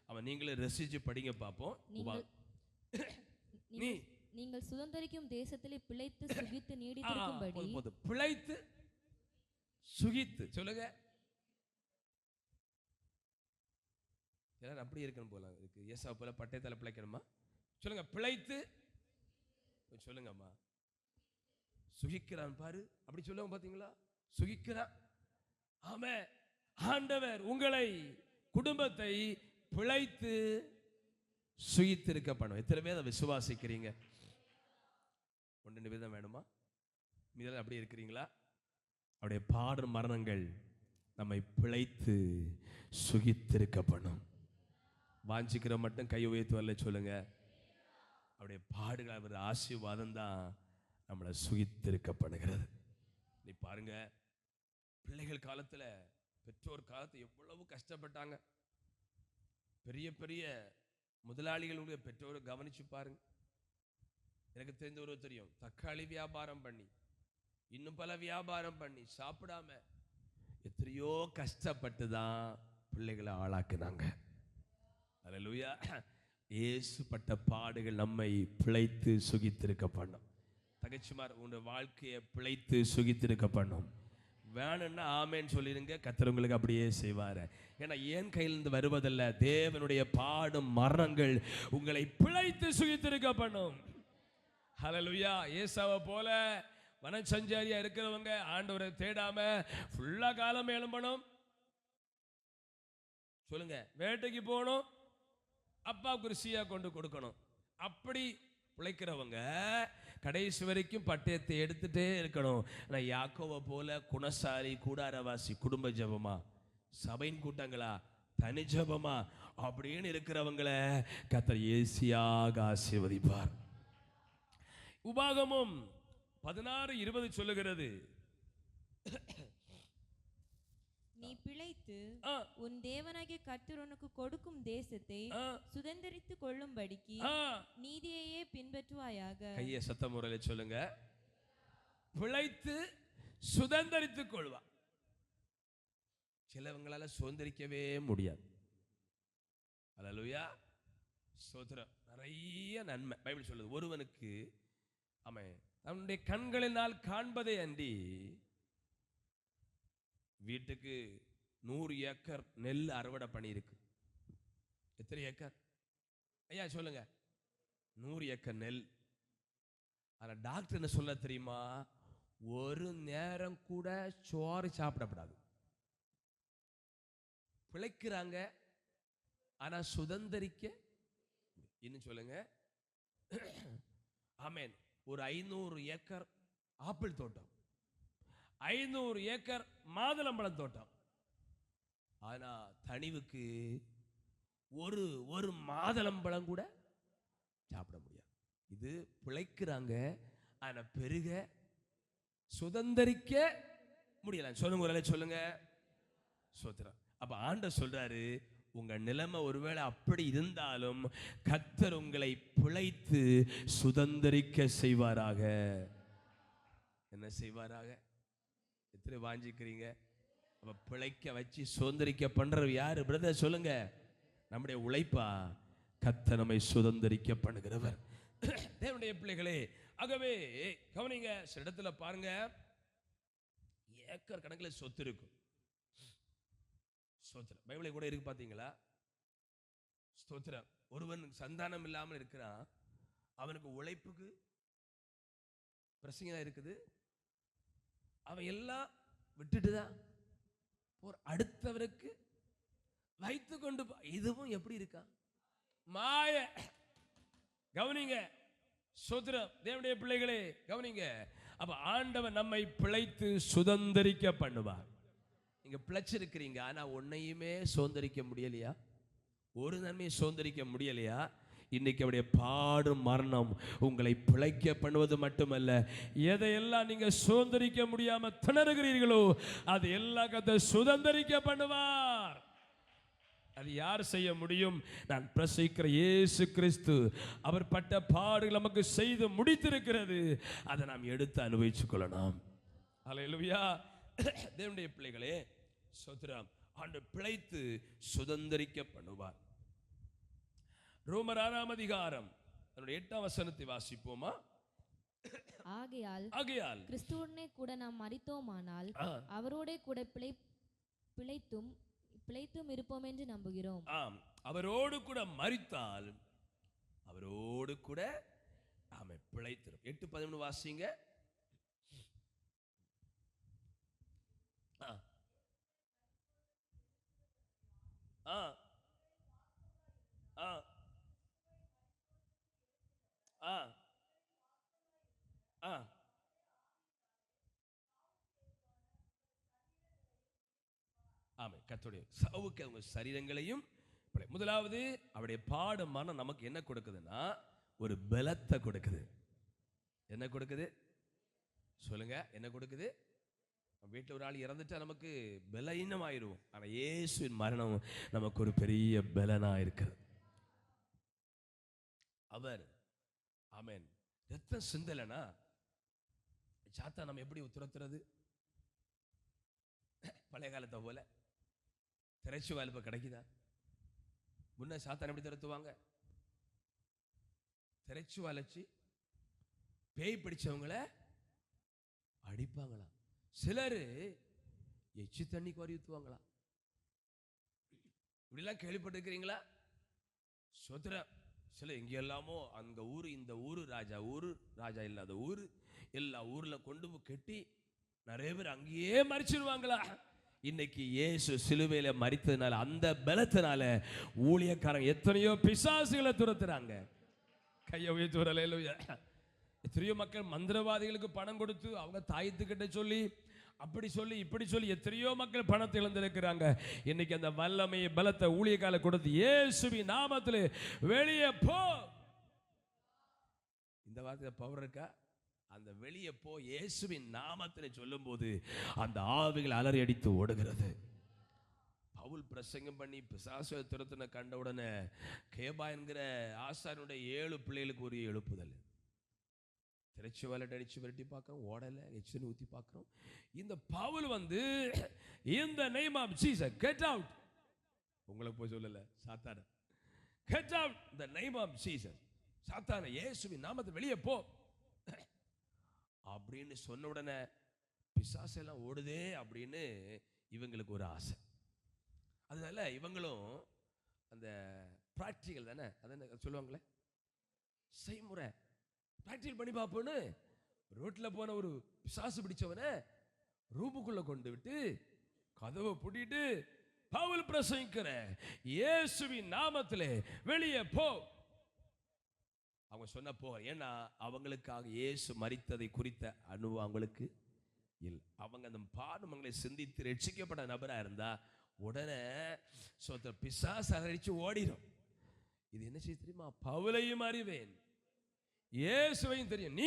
அவன் நீங்களே ரசிச்சு படிங்க பார்ப்போம். நீங்கள் சுதந்தரிக்கும் தேசத்திலே பிழைத்து சுகித்து நீடித்திருக்கும்படி. பிழைத்து சுகித்து சொல்லுங்க. எல்லாரும் அப்படி இருக்கணும் போல இருக்கு. ஏசாவை போல பட்டயத்தால பிழைக்கணுமா? சொல்லுங்க. பிழைத்து சொல்லுங்கம்மா. சுகிக்கிறான் பாரு, அப்படி சொல்லுங்க. பாத்தீங்களா? சுகிக்கிறான். ஆமே. ஆண்டவர் உங்களை குடும்பத்தை பிழைத்து சுகித்திருக்க பண்ணும். எத்தனை பேர் அதை விசுவாசிக்கிறீங்க? 1-2 பேர் வேணுமா? மீதம் அப்படி இருக்கிறீங்களா? அவருடைய பாடும் மரணங்கள் நம்மை பிழைத்து சுகித்திருக்க பண்ணும். வாஞ்சிக்கிற மட்டும் கை உயர்த்து வரல சொல்லுங்க. அவருடைய பாடுகள், அவர் ஆசீர்வாதம் தான் நம்மளை சுகித்திருக்க பண்ணுகிறது. நீ பாருங்க, பிள்ளைகள் காலத்துல பெற்றோர் காலத்துல எவ்வளவு கஷ்டப்பட்டாங்க. பெரிய பெரிய முதலாளிகளுடைய பெற்றோரை கவனிச்சு பாருங்க. எனக்கு தெரிஞ்ச ஒரு தெரியும், தக்காளி வியாபாரம் பண்ணி இன்னும் பல வியாபாரம் பண்ணி சாப்பிடாம எத்தனையோ கஷ்டப்பட்டு தான் பிள்ளைகளை ஆளாக்குனாங்க. அல்லேலூயா. இயேசு பட்ட பாடுகள் நம்மை பிழைத்து சுகித்திருக்க பண்ணும். தகச்சிமார், உங்களுடைய வாழ்க்கையை பிழைத்து சுகித்திருக்க பண்ணும். வேணும்னா ஆமேன்னு சொல்லிடுங்க, கர்த்தர் உங்களுக்கு அப்படியே செய்வார். ஏன்னா என் கையிலிருந்து வருவதல்ல, தேவனுடைய பாடும் மரணங்கள் உங்களை பிழைத்து சுகித்திருக்க பண்ணும். ஹல்லேலூயா. ஏசாவை போல வனசஞ்சாரியா இருக்கிறவங்க ஆண்டவரை தேடாம ஃபுல்லா காலம் எழும்பணும். சொல்லுங்க, வேட்டைக்கு போகணும், அப்பாவுக்கு ருசியா கொண்டு கொடுக்கணும். அப்படி பிழைக்கிறவங்க கடைசி வரைக்கும் பட்டயத்தை எடுத்துட்டே இருக்கணும். ஆனால் யாக்கோவை போல குணசாலி, கூடாரவாசி, குடும்ப ஜபமா, சபையின் கூட்டங்களா, தனி ஜபமா அப்படின்னு இருக்கிறவங்களை கர்த்தர் ஈஸியாக ஆசீர்வதிப்பார். உபாகமும் 16:20 சொல்லுகிறது, நீ பிழைத்து உன் தேவனாகிய கர்த்தர் உனக்கு கொடுக்கும் தேசத்தை சுதந்தரித்துக் கொள்ளும்படிக்கு நீதியையே பின்பற்றுவாயாக. கையை சத்த முறையில சொல்லுங்க. பிழைத்து சுதந்தரித்துக் கொள்வா. சிலவங்களால சுதந்திரிக்கவே முடியாது. அல்லேலூயா. ஸ்தோத்திரம். நிறைய நன்மை பைபிள் சொல்லுது. ஒருவனுக்கு அவன் தன்னுடைய கண்களினால் காண்பதை அன்றி வீட்டுக்கு 100 ஏக்கர் நெல் அறுவடை பண்ணியிருக்கு. எத்தனை ஏக்கர் ஐயா சொல்லுங்க? 100 ஏக்கர் நெல். ஆனா டாக்டர் என்ன சொல்ல தெரியுமா? ஒரு நேரம் கூட சோறு சாப்பிடப்படாது. பிழைக்கிறாங்க, ஆனா சுதந்திரிக்க இன்னும் சொல்லுங்க. ஆமென். ஒரு 500 ஏக்கர் ஆப்பிள் தோட்டம், 500 ஏக்கர் மாதுளம்பழம் தோட்டம். ஆனா தனிவுக்கு ஒரு மாதுளம்பழம் கூட சாப்பிட முடியாது. இது பிழைக்கிறாங்க, ஆனா பெருக சுதந்திரிக்க முடியல. சொல்லுங்க, சொல்லுங்க. சோத்திரம். அப்ப ஆண்டவர் சொல்றாரு, உங்க நிலைமை ஒருவேளை அப்படி இருந்தாலும் கர்த்தர் உங்களை பிழைத்து சுதந்திரிக்க செய்வாராக. என்ன செய்வாராக? எத்தனை வாஞ்சிக்கிறீங்க? அப்ப பிழைக்க வச்சு சுதந்திரிக்க பண்றது யாரு பிரதர்? சொல்லுங்க. நம்முடைய உழைப்பா? கர்த்தர் நம்மை சுதந்திரிக்க பண்ணுகிறவர். தேவனுடைய பிள்ளைகளே, ஆகவே கவனிங்க. சில இடத்துல பாருங்க, ஏக்கர் கணக்கில் சொத்து இருக்கும். ஸ்தோத்திரம். பைபிளை கூட இருக்கு, பாத்தீங்களா? ஸ்தோத்திரம். ஒருவன் சந்தானம் இல்லாமல் இருக்கிறான், அவனுக்கு உழைப்புக்கு பிரச்சனை இருக்குது. அவன் எல்லாம் விட்டுட்டுதான் அடுத்தவருக்கு வைத்து கொண்டு இதுவும் எப்படி இருக்கா? மாய. கவனிங்க. ஸ்தோத்திரம். தேவனுடைய பிள்ளைகளே கவனிங்க. அப்ப ஆண்டவன் நம்மை பிழைத்து சுதந்திரிக்க பண்ணுவார். நீங்க பிழைச்சிருக்கிறீங்க, ஆனா ஒன்னையுமே சுதந்திரிக்க முடியலையா? ஒரு நன்மையை சுதந்திரிக்க முடியலையா? இன்னைக்கு அவருடைய பாடும் மரணம் உங்களை பிழைக்க பண்ணுவது மட்டுமல்ல, எதையெல்லாம் நீங்க சுதந்திரிக்க முடியாம திணறுகிறீர்களோ அது எல்லாம் கர்த்தர் சுதந்திரிக்க பண்ணுவார். அது யார் செய்ய முடியும்? நான் பிரசவிக்கிற இயேசு கிறிஸ்து. அவர் பட்ட பாடுகள் நமக்கு செய்து முடித்திருக்கிறது. அதை நாம் எடுத்து அனுபவிச்சுக் கொள்ளலாம். அல்லேலூயா. தேவனுடைய பிள்ளைகளே, ஸ்தோத்திரம். ஆண்டவர் பிழைத்து சுதந்திரிக்க பண்ணுவார். ரோமர் 6ஆம் அதிகாரம் 8ஆம் வசனத்தை வாசிப்போமா? ஆகையால் கிறிஸ்துவுடனே கூட நாம் மரித்தோமானால் அவரோடே கூட பிழைத்தும் இருப்போம் என்று நம்புகிறோம். ஆம், அவரோடு கூட மரித்தால் அவரோடு கூட ஆமே பிழைத்திரும். 8:11 வாசிங்க. ஆமே. கர்த்தருடைய சவுக்கு அவங்க சரீரங்களையும் முதலாவது அவருடைய பாடு மனம் நமக்கு என்ன கொடுக்குதுன்னா ஒரு பலத்தை கொடுக்குது. என்ன கொடுக்குது சொல்லுங்க? என்ன கொடுக்குது? வீட்டில் ஒரு ஆள் இறந்துட்டா நமக்கு பலவீனம் ஆயிடுவோம். ஆனால் இயேசுவின் மரணம் நமக்கு ஒரு பெரிய பலனா இருக்கிறது. அவர் ஆமென் ரத்தம் சிந்தலைனா சாத்தா நம்ம எப்படி துரத்துறது? பழைய காலத்தை போல திரைச்சி வாய்ப்பு கிடைக்குதா? முன்ன சாத்தான் எப்படி துரத்துவாங்க? திரைச்சி வளைச்சி பேய் பிடிச்சவங்கள அடிப்பாங்களாம். சிலர் எச்சி தண்ணி கோரி ஊத்துவாங்களாம். இப்படிலாம் கேள்விப்பட்டிருக்கிறீங்களா? சோத்திரம். சில எங்க எல்லாமோ அங்க ஊரு இந்த ஊரு ராஜா இல்லாத ஊரு, எல்லா ஊர்ல கொண்டு போய் கட்டி நிறைய பேர் அங்கேயே மறிச்சிருவாங்களா? இன்னைக்கு இயேசு சிலுவையில மரித்ததுனால அந்த பலத்தினால ஊழியக்காரங்க எத்தனையோ பிசாசுகளை துரத்துறாங்க. கையை உயர்த்தி வரல. எத்தனையோ மக்கள் மந்திரவாதிகளுக்கு பணம் கொடுத்து அவங்க தாயத்துக்கிட்ட சொல்லி அப்படி சொல்லி இப்படி சொல்லி எத்தனையோ மக்கள் பணத்தை இழந்திருக்கிறாங்க. இன்னைக்கு அந்த வல்லமையை பலத்தை ஊழியக்கால கொடுத்து இயேசுவின் நாமத்தில் வெளியே போ. இந்த வார்த்தை பவர் இருக்கா? அந்த வெளியே போ இயேசுவின் நாமத்தில் சொல்லும் போது அந்த ஆவிகள் அலறி அடித்து ஓடுகிறது. பவுல் பிரசங்கம் பண்ணி பிசாசு துரத்தின கண்ட உடனே கேபா என்கிற ஆசாரியனுடைய 7 பிள்ளைகளுக்கு ஒரு எழுப்புதல். திரைச்சி வலட் அடிச்சு விரட்டி பார்க்கிறோம், ஓடலை, எச்சின்னு ஊற்றி பார்க்கிறோம். இந்த பவுல் இந்த name of Jesus get out. உங்களுக்கு போய் சொல்லல சாத்தான, கெட் அவுட் இந்த நேம் ஆஃப் ஜீசஸ். சாத்தான இயேசுவின் நாமத்தை வெளியே போ அப்படின்னு சொன்ன உடனே பிசாசெல்லாம் ஓடுதே அப்படின்னு இவங்களுக்கு ஒரு ஆசை. அதனால இவங்களும் அந்த பிராக்டிகல் தானே, அதான் சொல்லுவாங்களே செய்முறை, பிராக்டிகல் பண்ணி பார்ப்போன்னு ரோட்டில் போன ஒரு பிசாசு பிடிச்சவனை ரூமுக்குள்ள கொண்டு விட்டு கதவை பூட்டிட்டு பவுல் பிரசங்கிக்கிற இயேசுவின் நாமத்திலே வெளியே போ. அவங்க சொன்ன போ. ஏன்னா அவங்களுக்காக இயேசு மரித்ததை குறித்த அனுபவம் அவங்களுக்கு இல்லை. அவங்க அந்த பாடுமங்களை சிந்தித்து ரட்சிக்கப்பட்ட நபரா இருந்தா உடனே பிசாசு அடிச்சு ஓடிடும். இது என்ன செய்ய தெரியுமா? பவுலையும் அறிவேன் இயேசுவையும் தெரியும்.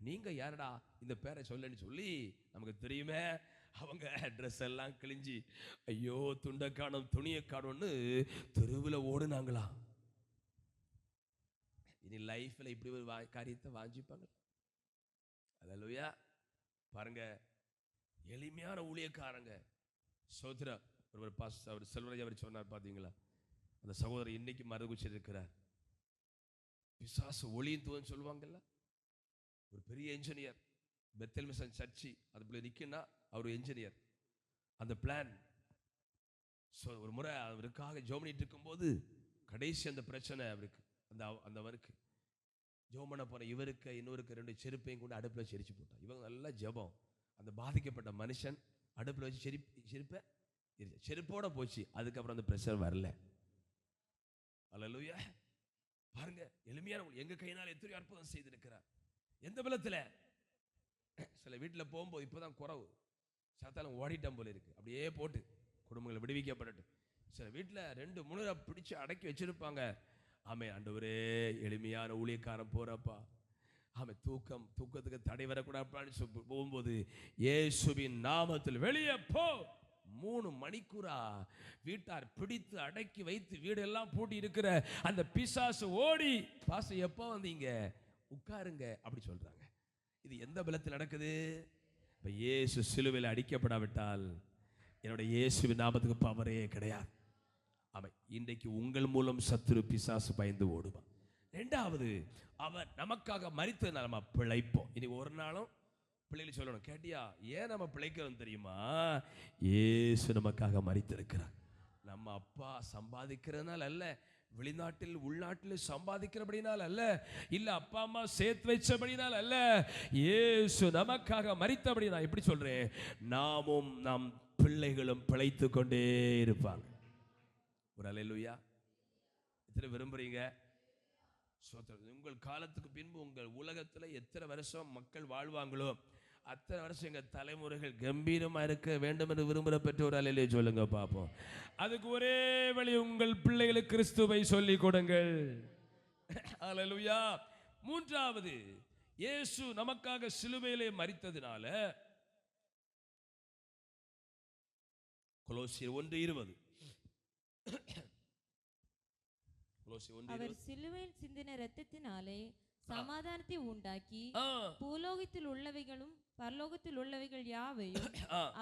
நீங்க யாரடா இந்த பேரை சொல்லன்னு சொல்லி நமக்கு தெரியுமே. அவங்க ட்ரெஸ் எல்லாம் கிழிஞ்சி ஐயோ துண்டை காணும் துணியை காணும்னு தெருவில் ஓடுனாங்களாம். இனி லைஃப்ல இப்படி ஒரு காரியத்தை வாஞ்சிப்பாங்க. அல்லேலூயா. பாருங்க, எளிமையான ஊழியக்காரங்க சோத்ரா ஒரு பாஸ்டர் அவர் செல்வராஜ் அவர் சொன்னார் பாத்தீங்களா? அந்த சகோதரர் இன்னைக்கு மறுகுச்சி இருக்கிறார். பிசாசு ஒளியத்துவன்னு சொல்லுவாங்கல்ல, ஒரு பெரிய என்ஜினியர், பெத்தேல் மிஷன் சர்ச்சி அதுக்குள்ள நிற்குன்னா அவர் என்ஜினியர். அந்த பிளான் ஒரு முறை அவருக்காக ஜெபம் பண்ணிட்டு இருக்கும்போது கடைசி அந்த பிரச்சனை அவருக்கு அந்தவருக்கு ஜெபம் பண்ண போற இவருக்கு இன்னொருக்கு 2 செருப்பையும் கொண்டு அடுப்புல செரிச்சு போட்டான். இவங்க நல்லா ஜெபம். அந்த பாதிக்கப்பட்ட மனுஷன் அடுப்புல வச்சு செருப்போட போச்சு. அதுக்கப்புறம் அந்த பிரஷர் வரல. அல்லேலூயா. பாருங்க, எளிமையான எங்க கையினால் எத்தனை அற்புதம் செய்திருக்கிறார். எந்த பலத்துல? சில வீட்டில் போகும்போது இப்பதான் குறவு சாத்தாலும் ஓடிட்டம் போல இருக்கு, அப்படியே போட்டு குடும்பங்களை விடுவிக்கப்பட்டு. சில வீட்டில் 2-3 பிடிச்சு அடக்கி வச்சிருப்பாங்க. ஆமே ஆண்டவரே, எளிமையான ஊழியக்காரன் போறப்பா, ஆமே தூக்கத்துக்கு தடை வரக்கூடாதுன்னு போகும்போது இயேசுவின் நாமத்தில் வெளியே போ. 3 மணிக்கூரா வீட்டார் பிடித்து அடக்கி வைத்து வீடெல்லாம் பூட்டி இருக்கிற அந்த பிசாசு ஓடி, பாச எப்போ வந்தீங்க, உட்காருங்க அப்படி சொல்றாங்க. இது எந்த பலத்தில் நடக்குது? இப்ப இயேசு சிலுவையில் அடிக்கப்படாவிட்டால் என்னுடைய இயேசுவின் நாமத்துக்கு பவரே கிடையாது. ஆமா, இன்றைக்கு உங்கள் மூலம் சத்துரு பிசாசு பயந்து ஓடுவான். 2வது, அவர் நமக்காக மரித்ததுனால நம்ம பிழைப்போம். இனி ஒரு நாளும் பிள்ளைகளை சொல்லணும், கேட்டியா ஏன் நம்ம பிழைக்கிறோம் தெரியுமா? இயேசு நமக்காக மரித்திருக்கிறார். நம்ம அப்பா சம்பாதிக்கிறதுனால அல்ல, வெளிநாட்டில் உள்நாட்டில் சம்பாதிக்கிறபடினால் அல்ல, இல்ல அப்பா அம்மா சேர்த்து வச்சபடினால் அல்ல, இயேசு நமக்காக மரித்தபடி. நான் எப்படி சொல்றேன், நாமும் நம் பிள்ளைகளும் பிழைத்து கொண்டே இருப்பாங்க. ஒரு அல்லேலூயா. எத்தனை விரும்புறீங்க? உங்கள் காலத்துக்கு பின்பு உங்கள் உலகத்தில் எத்தனை வருஷம் மக்கள் வாழ்வாங்களோ அத்தனை வருஷம் எங்க தலைமுறைகள் கம்பீரமா இருக்க வேண்டும் என்று விரும்புகிற பெற்றோர் அல்லையே சொல்லுங்க பார்ப்போம். அதுக்கு ஒரே வழி, உங்கள் பிள்ளைகளுக்கு கிறிஸ்துவை சொல்லிக் கொடுங்கள். அல்லேலூயா. மூன்றாவது, இயேசு நமக்காக சிலுவையிலே மரித்ததினால கொலோசியர் 1:20 அவர் சிலுவையில் சிந்தின இரத்தத்தினாலே சமாதானத்தை உண்டாக்கி பூலோகத்தில் உள்ளவைகளும் பரலோகத்தில் உள்ளவைகள் யாவையும்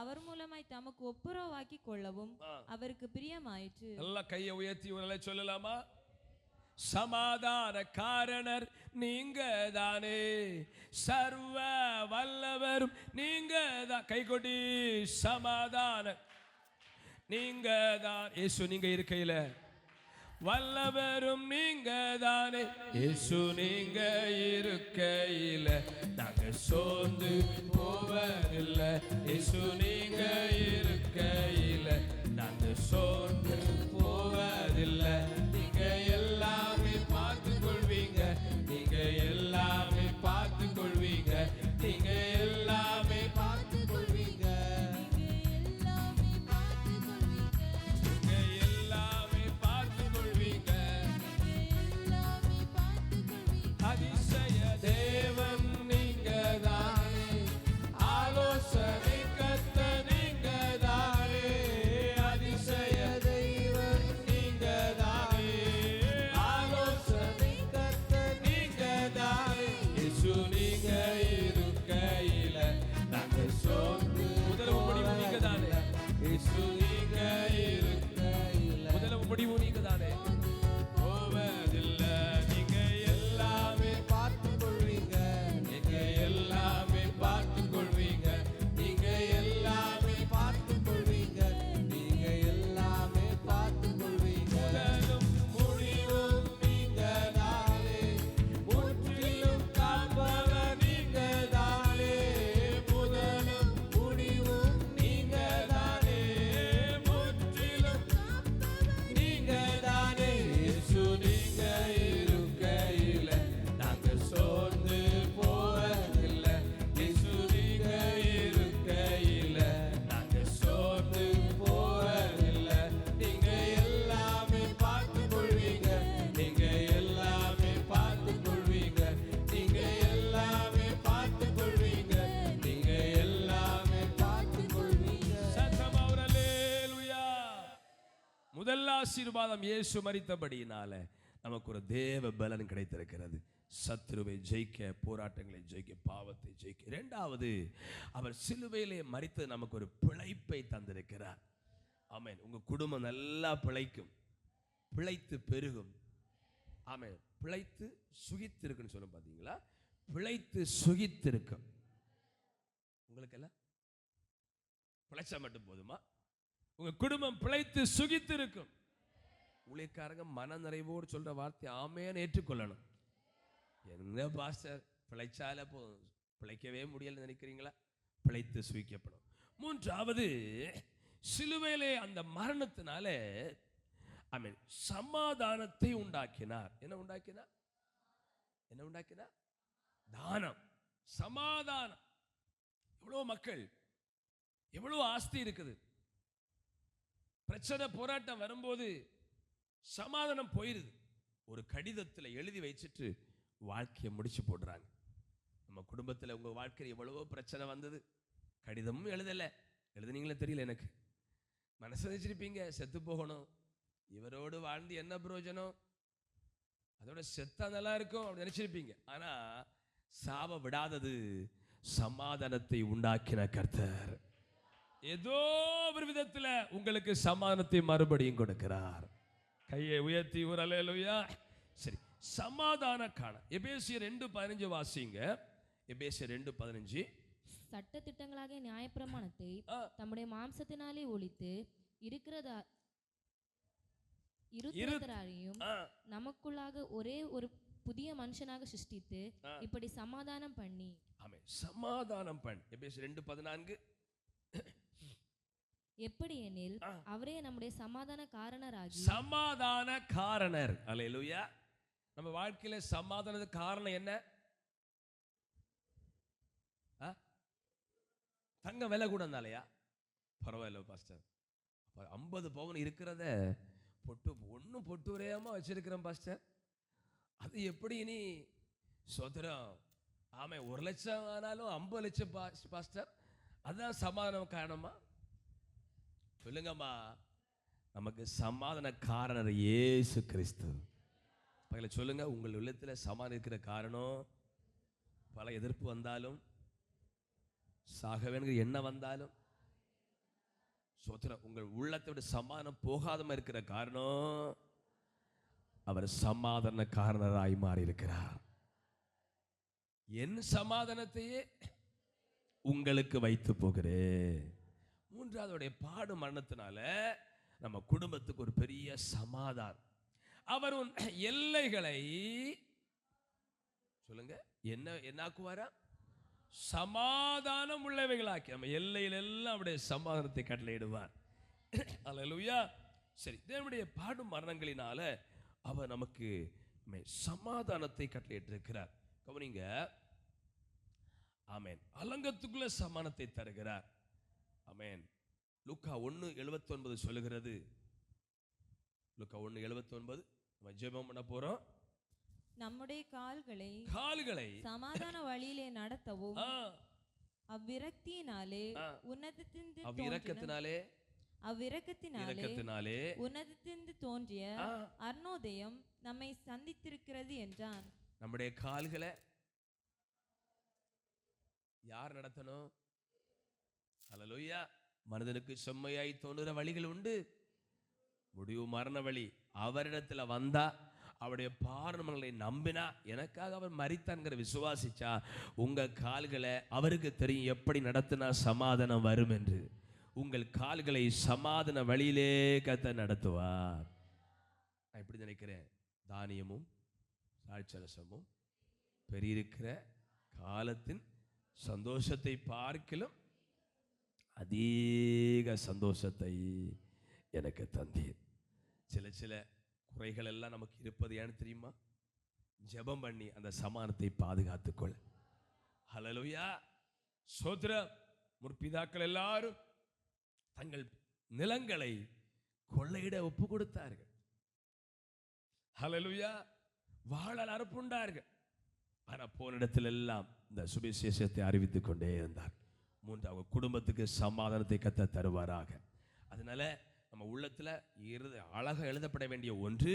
அவர் மூலமாய் தமக்கு ஒப்புரவாக்கி கொள்ளவும் அவருக்கு பிரியமாயிற்று. நல்ல கையை உயர்த்தி ஒரு சொல்லலாமா? சமாதான காரணர் நீங்க தானே, சர்வ வல்லவரும் நீங்க தான். கை கொட்டி சமாதான நீங்க தான். இயேசு நீங்க இருக்கையில வல்லவரும் நீங்க தானே, இயேசு நீங்க இருக்கையில நாங்க சோர்ந்து போவதில்லை. இயேசு நீங்க இருக்கையில நாங்க சோர்ந்து போவதில்லை. நீங்க எல்லாமே பார்த்து கொள்வீங்க, நீங்க எல்லாமே பார்த்து கொள்வீங்க, நீங்க எல்லாமே பார்த்து கொள்வீங்க, அதிசய தேவன் நீங்க தானே, ஆலோசனை கர்த்த நீங்க தானே, அதிசய தேவன் நீங்க தானே, ஆலோசனை கர்த்த நீங்க தானே, இயேசு நீங்க இருக்கையில நாங்க சோர்ந்து முதல் முடிவு நீங்க தானே, இயேசு நீங்க இருக்கையில முதல் முடிவு நீங்க தானே, போவதில்லை. நீங்க எல்லாமே பார்த்து கொள்வீங்க, நீங்க எல்லாமே பார்த்து கொள்வீங்க, நீங்க எல்லாமே பார்த்து கொள்வீங்க, நீங்க எல்லாமே பார்த்து கொள்வீங்க. முதலும் முடிவும் நீங்க தானே, முற்றிலும் காப்பவர் நீங்க தானே, முதலும் முடிவும் நீங்க தானே, முற்றிலும் நீங்க தானே, இயேசு நீங்க இருக்கையில நாங்க சோர்ந்து போவதில்லை. இயேசு நீங்க இருக்கையில நாங்க சோர்ந்து போவதில்லை. நீங்க எல்லாமே பார்த்து கொள்வீங்க, நீங்க எல்லாமே பார்த்து கொள்வீங்க, நீங்க எல்லாமே பார்த்து கொள்வீங்க, நீங்க எல்லாமே பார்த்து கொள்வீங்க. சத்தமா ஒரு அல்லேலூயா. முதல் ஆசீர்வாதம், இயேசு மரித்தபடியினால நமக்கு ஒரு தேவ பலன் கிடைத்திருக்கிறது. சத்துருவை ஜெயிக்க, போராட்டங்களை ஜெயிக்க, பாவத்தை ஜெயிக்க. இரண்டாவது, அவர் சிலுவையிலே மரித்து நமக்கு ஒரு பிழைப்பை தந்திருக்கிறார். ஆமென். உங்க குடும்பம் நல்லா பிழைக்கும், பிழைத்து பெருகும். ஆமென். பிழைத்து சுகித்திருக்குன்னு சொல்லும் பார்த்தீங்களா? பிழைத்து சுகித்திருக்கும். உங்களுக்கெல்லாம் பிழைச்சா மட்டும் போதுமா? உங்க குடும்பம் பிழைத்து சுகித்திருக்கும். ஊழியக்காரங்க மன நிறைவோடு சொல்ற வார்த்தை ஆமேன்னு ஏற்றுக்கொள்ளணும். என்ன பாஸ்டர் பிழைச்சால போதும், பிழைக்கவே முடியல நினைக்கிறீங்களா? பிழைத்து சுகிக்கப்படும். மூன்றாவது, சிலுவையிலே அந்த மரணத்தினால ஆமென் சமாதானத்தை உண்டாக்கினார். என்ன உண்டாக்கினார்? என்ன உண்டாக்கினார்? தானம், சமாதானம். எவ்வளவு மக்கள், எவ்வளவு ஆஸ்தி இருக்குது, பிரச்சனை போராட்டம் வரும்போது சமாதானம் போயிருது. ஒரு கடிதத்தில் எழுதி வச்சுட்டு வாழ்க்கையை முடிச்சு போடுறாங்க. நம்ம குடும்பத்தில் உங்க வாழ்க்கையில் எவ்வளவோ பிரச்சனை வந்தது, கடிதமும் எழுதலை, எழுதுனீங்களே தெரியல எனக்கு. மனசு வச்சிருப்பீங்க, செத்து போகணும், இவரோடு வாழ்ந்து என்ன பிரயோஜனம், அதோட செத்தா நல்லா இருக்கும் அப்படி நினைச்சிருப்பீங்க. ஆனா சாவ விடாதது சமாதானத்தை உண்டாக்கின கர்த்தர். ஏதோ ஒரு விதத்துல உங்களுக்கு சமாதானத்தை மறுபடியும் கொடுக்கிறார். கையை உயர்த்தி ஒரு அல்லேலூயா. சரி, சமாதான காண எபேசியர் 2:15 வாசிங்க. எபேசியர் 2:15. சட்ட திட்டங்களாகிய நியாயப்பிரமாணத்தை தம்முடைய மாம்சத்தினாலே ஒழித்து இருக்கிறதாரையும் நமக்குள்ளாக ஒரே ஒரு புதிய மனுஷனாக சிருஷ்டித்து இப்படி சமாதானம் பண்ணி. ஆமென். சமாதானம் பண்ணி. எபேசியர் 2:14. எப்படி எனில் அவரே நம்முடைய சமாதான காரணராகி. சமாதான காரணர். அல்லேலூயா. நம்ம வாழ்க்கையில சமாதானத்துக்கு காரணம் என்ன? தங்க விலை கூட இருந்தாலையா? பரவாயில்ல பாஸ்டர், 50 பவுன் இருக்கிறத பொட்டு ஒன்றும் பொட்டு உரையாம வச்சிருக்கிறேன் பாஸ்டர், அது எப்படி இனி சோதரம்? ஆமா, 1 லட்சம் ஆனாலும் 50 லட்சம் பாஸ்டர், அதுதான் சமாதானம் காரணமா? சொல்லுங்கம்மா. நமக்கு சமாதான காரணர் இயேசு கிறிஸ்து. பக்கத்துல சொல்லுங்க, உங்கள் உள்ளத்தில் சமாதானம் இருக்கிற காரணம், பல எதிர்ப்பு வந்தாலும், சாக வேணுங்கிற எண்ணம் வந்தாலும், சோத்திரம், உங்கள் உள்ளத்தை விட சமாதானம் போகாதமா இருக்கிற காரணம், அவர் சமாதான காரணராய் மாறி இருக்கிறார். என் சமாதானத்தையே உங்களுக்கு வைத்து போகிறேன். மூன்றாவதுடைய பாடு மரணத்தினால நம்ம குடும்பத்துக்கு ஒரு பெரிய சமாதானம். அவர் உன் எல்லைகளை சொல்லுங்க என்னாக்குவாரா? சமாதானம் உள்ளவைகளாக்கி நம்ம எல்லையில எல்லாம் அவருடைய சமாதானத்தை கட்டளையிடுவார். அல்லேலூயா. சரி, தேவனுடைய பாடும் மரணங்களினால அவர் நமக்கு சமாதானத்தை கட்டளையிட்டிருக்கிறார். கவனிங்க. ஆமென். அலங்கத்துக்குள்ள சமாதானத்தை தருகிறார். ஆமென். லூக்கா 1:79 சொல்லுகிறது. லூக்கா 1:79 நம்ம ஜெபம் பண்ண போறோம். நம்முடைய கால்களை சமாதான வழியிலே நடத்தவும் அவ்விரக்தியினாலே உன்னதத்திலிருந்து தோன்றிய அருணோதயம் நம்மை சந்தித்திருக்கிறது என்றான். நம்முடைய கால்களை யார் நடத்தணும்? அல்லேலூயா. மனிதனுக்கு செம்மையாய் தோன்றுகிற வழிகள் உண்டு, முடிவு மரண வழி. அவரிடத்துல வந்தா, அவருடைய பாரம்பரியங்களை நம்பினா, எனக்காக அவர் மரித்தான்கிற விசுவாசிச்சா, உங்க கால்களை அவருக்கு தெரியும் எப்படி நடத்தினா சமாதானம் வரும் என்று. உங்கள் கால்களை சமாதான வழியிலே கர்த்தர் நடத்துவார். நான் இப்படி நினைக்கிறேன், தானியமும் திராட்சரசமும் பெரியிருக்கிற காலத்தின் சந்தோஷத்தை பார்க்கிலும் அதிக சந்தோஷத்தை எனக்கு தந்தீர். சில குறைகள் எல்லாம் நமக்கு இருப்பது ஏன்னு தெரியுமா? ஜெபம் பண்ணி அந்த சமாதானத்தை பாதுகாத்துக்கொள். ஹல்லேலூயா. ஸ்தோத்திரம். முற்பிதாக்கள் எல்லாரும் தங்கள் நிலங்களை கொள்ளையிட ஒப்பு கொடுத்தார்கள். ஹல்லேலூயா. வாழல் அறுப்புண்டார்கள். ஆனா போன இடத்துல எல்லாம் இந்த சுவிசேஷத்தை அறிவித்துக் கொண்டே இருந்தார். மூன்றாவது, குடும்பத்துக்கு சமாதானத்தை கர்த்தர் தருவாராக. அதனால நம்ம உள்ளத்துல அழகா எழுதப்பட வேண்டிய ஒன்று,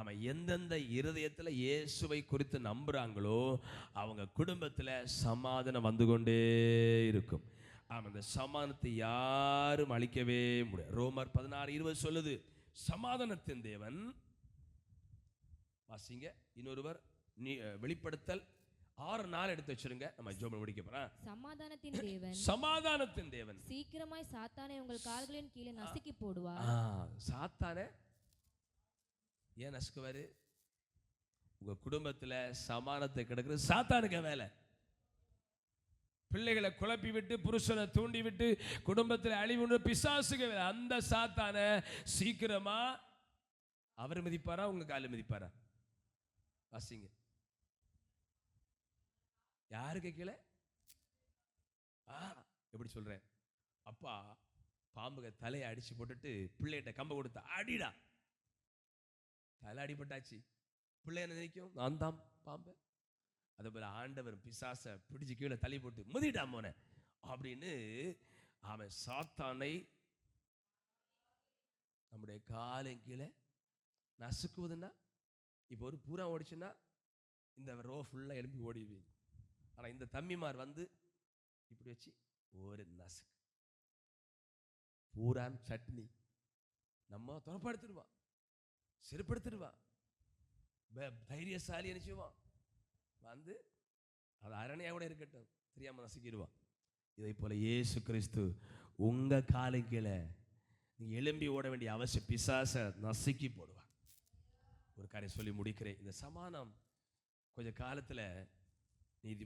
அவன் எந்தெந்த இருதயத்துல இயேசுவை குறித்து நம்புறாங்களோ அவங்க குடும்பத்துல சமாதானம் வந்து கொண்டே இருக்கும். அந்த சமாதானத்தை யாரும் அழிக்கவே முடியாது. ரோமர் 16:20 சொல்லுது, சமாதானத்தின் தேவன். வாசிங்க இன்னொருவர், வெளிப்படுத்தல் 6:4 எடுத்து வச்சிருங்க. நம்ம ஜெபம் முடிக்க போறோம். சமாதானத்தின் தேவன் சீக்கிரமாய் சாத்தானை உங்கள் கால்களின் கீழே நசுக்கி போடுவார். சாத்தானே ஏன் நசுக்குவாரு? உங்க குடும்பத்துல சமாதானத்தை கெடுக்கிறது சாத்தானுக்கு வேலை. பிள்ளைகளை குழப்பி விட்டு, புருஷனை தூண்டி விட்டு, குடும்பத்தில் அழிவு பிசாசுக்கு வேலை. அந்த சாத்தானை சீக்கிரமா அவர் மிதிப்பாரா, உங்க கால மிதிப்பாரா? வாசிங்க. யாருக்கு கீழே? எப்படி சொல்றேன்? அப்பா பாம்புக தலையை அடிச்சு போட்டுட்டு பிள்ளைகிட்ட கம்ப கொடுத்தா, அடிடா. தலை அடிபட்டாச்சு, பிள்ளை என்ன நினைக்கும்? நான் தான் பாம்பு. அதே போல ஆண்டவர் பிசாசை பிடிச்சு கீழே தள்ளி போட்டு முதிடா மோன அப்படின்னு அவன் சாத்தானை நம்முடைய காலின் கீழே நசுக்குவதுன்னா, இப்போ ஒரு பூரா ஓடிச்சுன்னா இந்த ரோ ஃபுல்லா எழுப்பி ஓடிடுவீங்க. ஆனா இந்த தம்பிமார் வந்து இப்படி வச்சு ஒரு நசுக்கு, பூரான் சட்னி நம்ம துறப்படுத்திடுவான், சிறுப்படுத்திடுவான். தைரியசாலி நினைச்சுவான் வந்து அது அரணையா கூட இருக்கட்டும் தெரியாம நசுக்கிடுவான். இதை போல இயேசு கிறிஸ்து உங்க காலின் கீழே நீ எழும்பி ஓட வேண்டிய அவசியம் பிசாசை நசுக்கி போடுவான். ஒரு காரியம் சொல்லி முடிக்கிறேன். இந்த சமாதானம் கொஞ்ச காலத்துல நீதி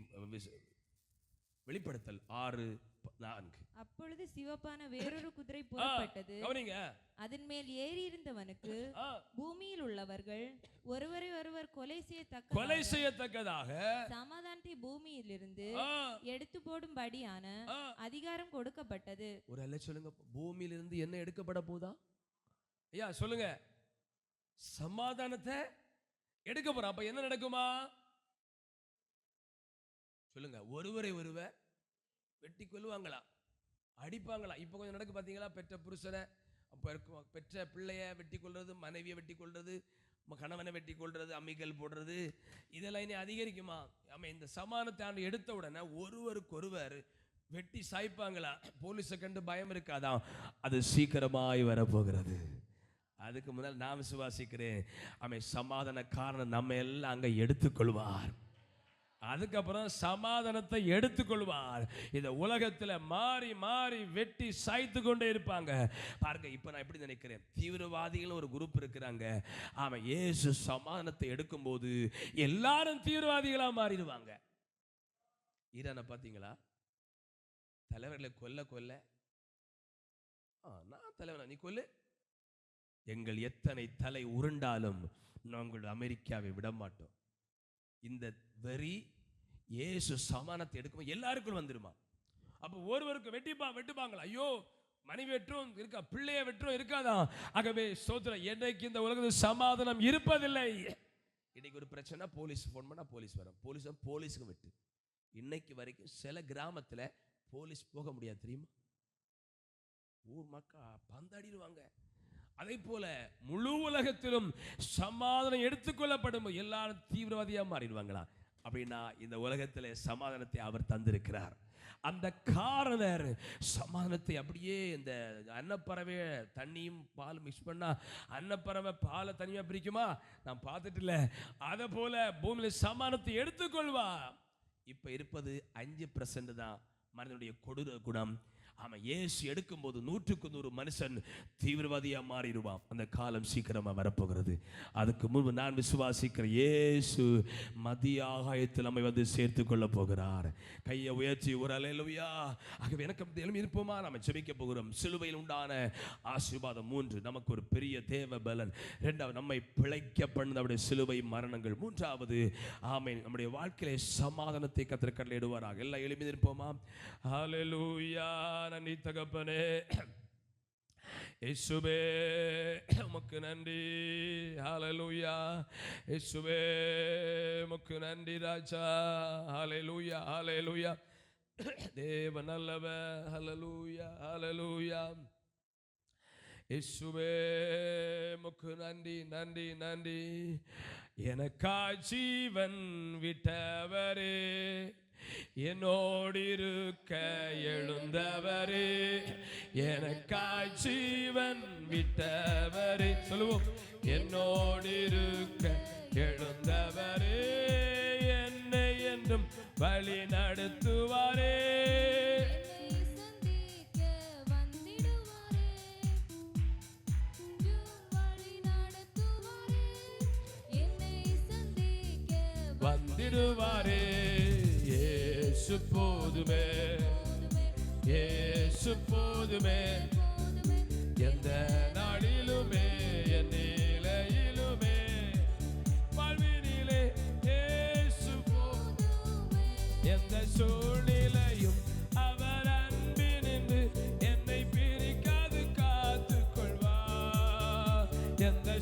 வெளிப்படுத்தல் 6:4. அப்பொழுது சிவப்பான வேறொரு குதிரை புறப்பட்டது. கவனிங்க. அதன் மேல் ஏறி இருந்தவனுக்கு பூமியில் உள்ளவர்கள் ஒருவரை ஒருவர் கொலை செய்யத்தக்கதாக சமாதானத்தை பூமியிலிருந்து எடுத்து போடும்படியான அதிகாரம் கொடுக்கப்பட்டது. ஒரு அல்ல சொல்லுங்க, பூமியிலிருந்து என்ன எடுக்கப்பட போதா? ஐயா சொல்லுங்க, சமாதானத்தை எடுக்க போறா. அப்ப என்ன நடக்குமா சொல்லுங்க? ஒருவரை ஒருவர் வெட்டி கொள்வாங்களா, அடிப்பாங்களா? இப்ப கொஞ்சம் நடக்கு பாத்தீங்களா? பெற்ற புருஷனை, பெற்ற பிள்ளைய வெட்டி கொள்றது, மனைவியை வெட்டி கொள்றது, கணவனை வெட்டி கொள்றது, அம்மிகள் போடுறது, இதெல்லாம் இனி அதிகரிக்குமா? ஆமா, இந்த சமாதானத்தை ஆண்டு எடுத்த உடனே ஒருவருக்கு ஒருவர் வெட்டி சாய்ப்பாங்களா? போலீஸை கண்டு பயம் இருக்காதான்? அது சீக்கிரமாய் வரப்போகிறது. அதுக்கு முன்னால் நான் விசுவாசிக்கிறேன், ஆமே, சமாதான காரணம் நம்ம எல்லாம் அங்க எடுத்துக்கொள்வார். அதுக்கப்புறம் சமாதானத்தை எடுத்துக்கொள்வார். இந்த உலகத்துல மாறி மாறி வெட்டி சாய்த்து கொண்டே இருப்பாங்க பாருங்க. இப்ப நான் எப்படி நினைக்கிறேன், தீவிரவாதிகள் ஒரு குரூப் இருக்கிறாங்க. ஆமா, இயேசு சமாதானத்தை எடுக்கும் போது எல்லாரும் தீவிரவாதிகளா மாறிடுவாங்க. ஈரானை பாத்தீங்களா? தலைவர்களை கொல்ல நான் தலைவனா, நீ கொல்லு, எங்கள் எத்தனை தலை உருண்டாலும் நாங்கள் அமெரிக்காவை விட மாட்டோம். இந்த வெறி இயேசு சமாதானத்தை எடுக்கும் எல்லாருக்கும் வந்துருமா? அப்ப ஒருவருக்கு வெட்டுப்பாங்களா? ஐயோ, மனைவி வெற்றும் இருக்கா, பிள்ளைய வெற்றும் இருக்காதான்? ஆகவே சோதரன், என்னைக்கு இந்த உலகத்தில் சமாதானம் இருப்பதில்லை. இன்னைக்கு ஒரு பிரச்சனை, போலீஸ் போன் பண்ணா போலீஸ் வரும், போலீஸுக்கு வெட்டு. இன்னைக்கு வரைக்கும் சில கிராமத்துல போலீஸ் போக முடியாது தெரியுமா? ஊர் மக்கள் பந்தாடிடுவாங்க. அதே போல முழு உலகத்திலும் சமாதானம் எடுத்துக்கொள்ளப்படும் எல்லாரும் தீவிரவாதியா மாறிடுவாங்களா? அப்படின்னா இந்த உலகத்தில் சமாதானத்தை அவர் தந்திருக்கிறார். அந்த காரணர் சமாதானத்தை அப்படியே, இந்த அன்னப்பறவை தண்ணியும் பால் மிக்ஸ் பண்ணா அன்னப்பறவை பாலை தனியா பிரிக்குமா? நான் பார்த்துட்டு இல்லை. அதை போல பூமியில சமாதானத்தை எடுத்துக்கொள்வா. இப்ப இருப்பது 5% தான் மனிதனுடைய கொடூர குணம். ஆமா, இயேசு எடுக்கும் போது 100க்கு 100 மனுஷன் தீவிரவாதியா மாறிடுவான். அந்த காலம் சீக்கிரமா வரப்போகிறது. அதுக்கு முன்பு நான் விசுவாசிக்கிறேன், இயேசு மத்திய ஆகாயத்தில் நம்மை வந்து சேர்த்து கொள்ள போகிறார். கையை உயர்த்தி ஒரு அல்லேலூயா. ஆகவே எனக்கு எழுப்பி இருப்போமா? நம்ம ஜெபிக்க போகிறோம். சிலுவையில் உண்டான ஆசீர்வாதம் 3, நமக்கு ஒரு பெரிய தேவ பலன். 2வது, நம்மை பிழைக்க பண்ண அவருடைய சிலுவை மரணங்கள். 3வது, ஆமென், நம்முடைய வாழ்க்கையிலே சமாதானத்தை கர்த்தர் கட்டளையிடுவாராக. எல்லாம் எழுப்பி இருப்போமா? ஹல்லேலூயா. நன்றி தகப்பனே, இயேசுவே உமக்கு நன்றி. ஹல்லேலூயா. இயேசுவே உமக்கு நன்றி ராஜா. ஹல்லேலூயா, ஹல்லேலூயா. தேவ நல்லவர். ஹல்லேலூயா, ஹல்லேலூயா. இயேசுவே உமக்கு நன்றி, நன்றி, நன்றி. எனக்காய் ஜீவன் விட்டவரே, என்னோடு இருக்க எழுந்தவரே, எனக்காய் ஜீவன் விட்டவரே, சொல்லுவோம், என்னோடு இருக்க எழுந்தவரே, என்னை என்றும் வழி நடத்துவாரே, வந்திடுவாரே. இயேசு போதுமே, இயேசு போதுமே, எந்த நாளிலுமே என் நிலையிலுமே வாழ்வினிலே இயேசு போதுமே. எந்த சூழ்நிலையும் அவர் அன்பினின்று என்னை பிரிக்காது காத்துக் கொள்வார். எந்த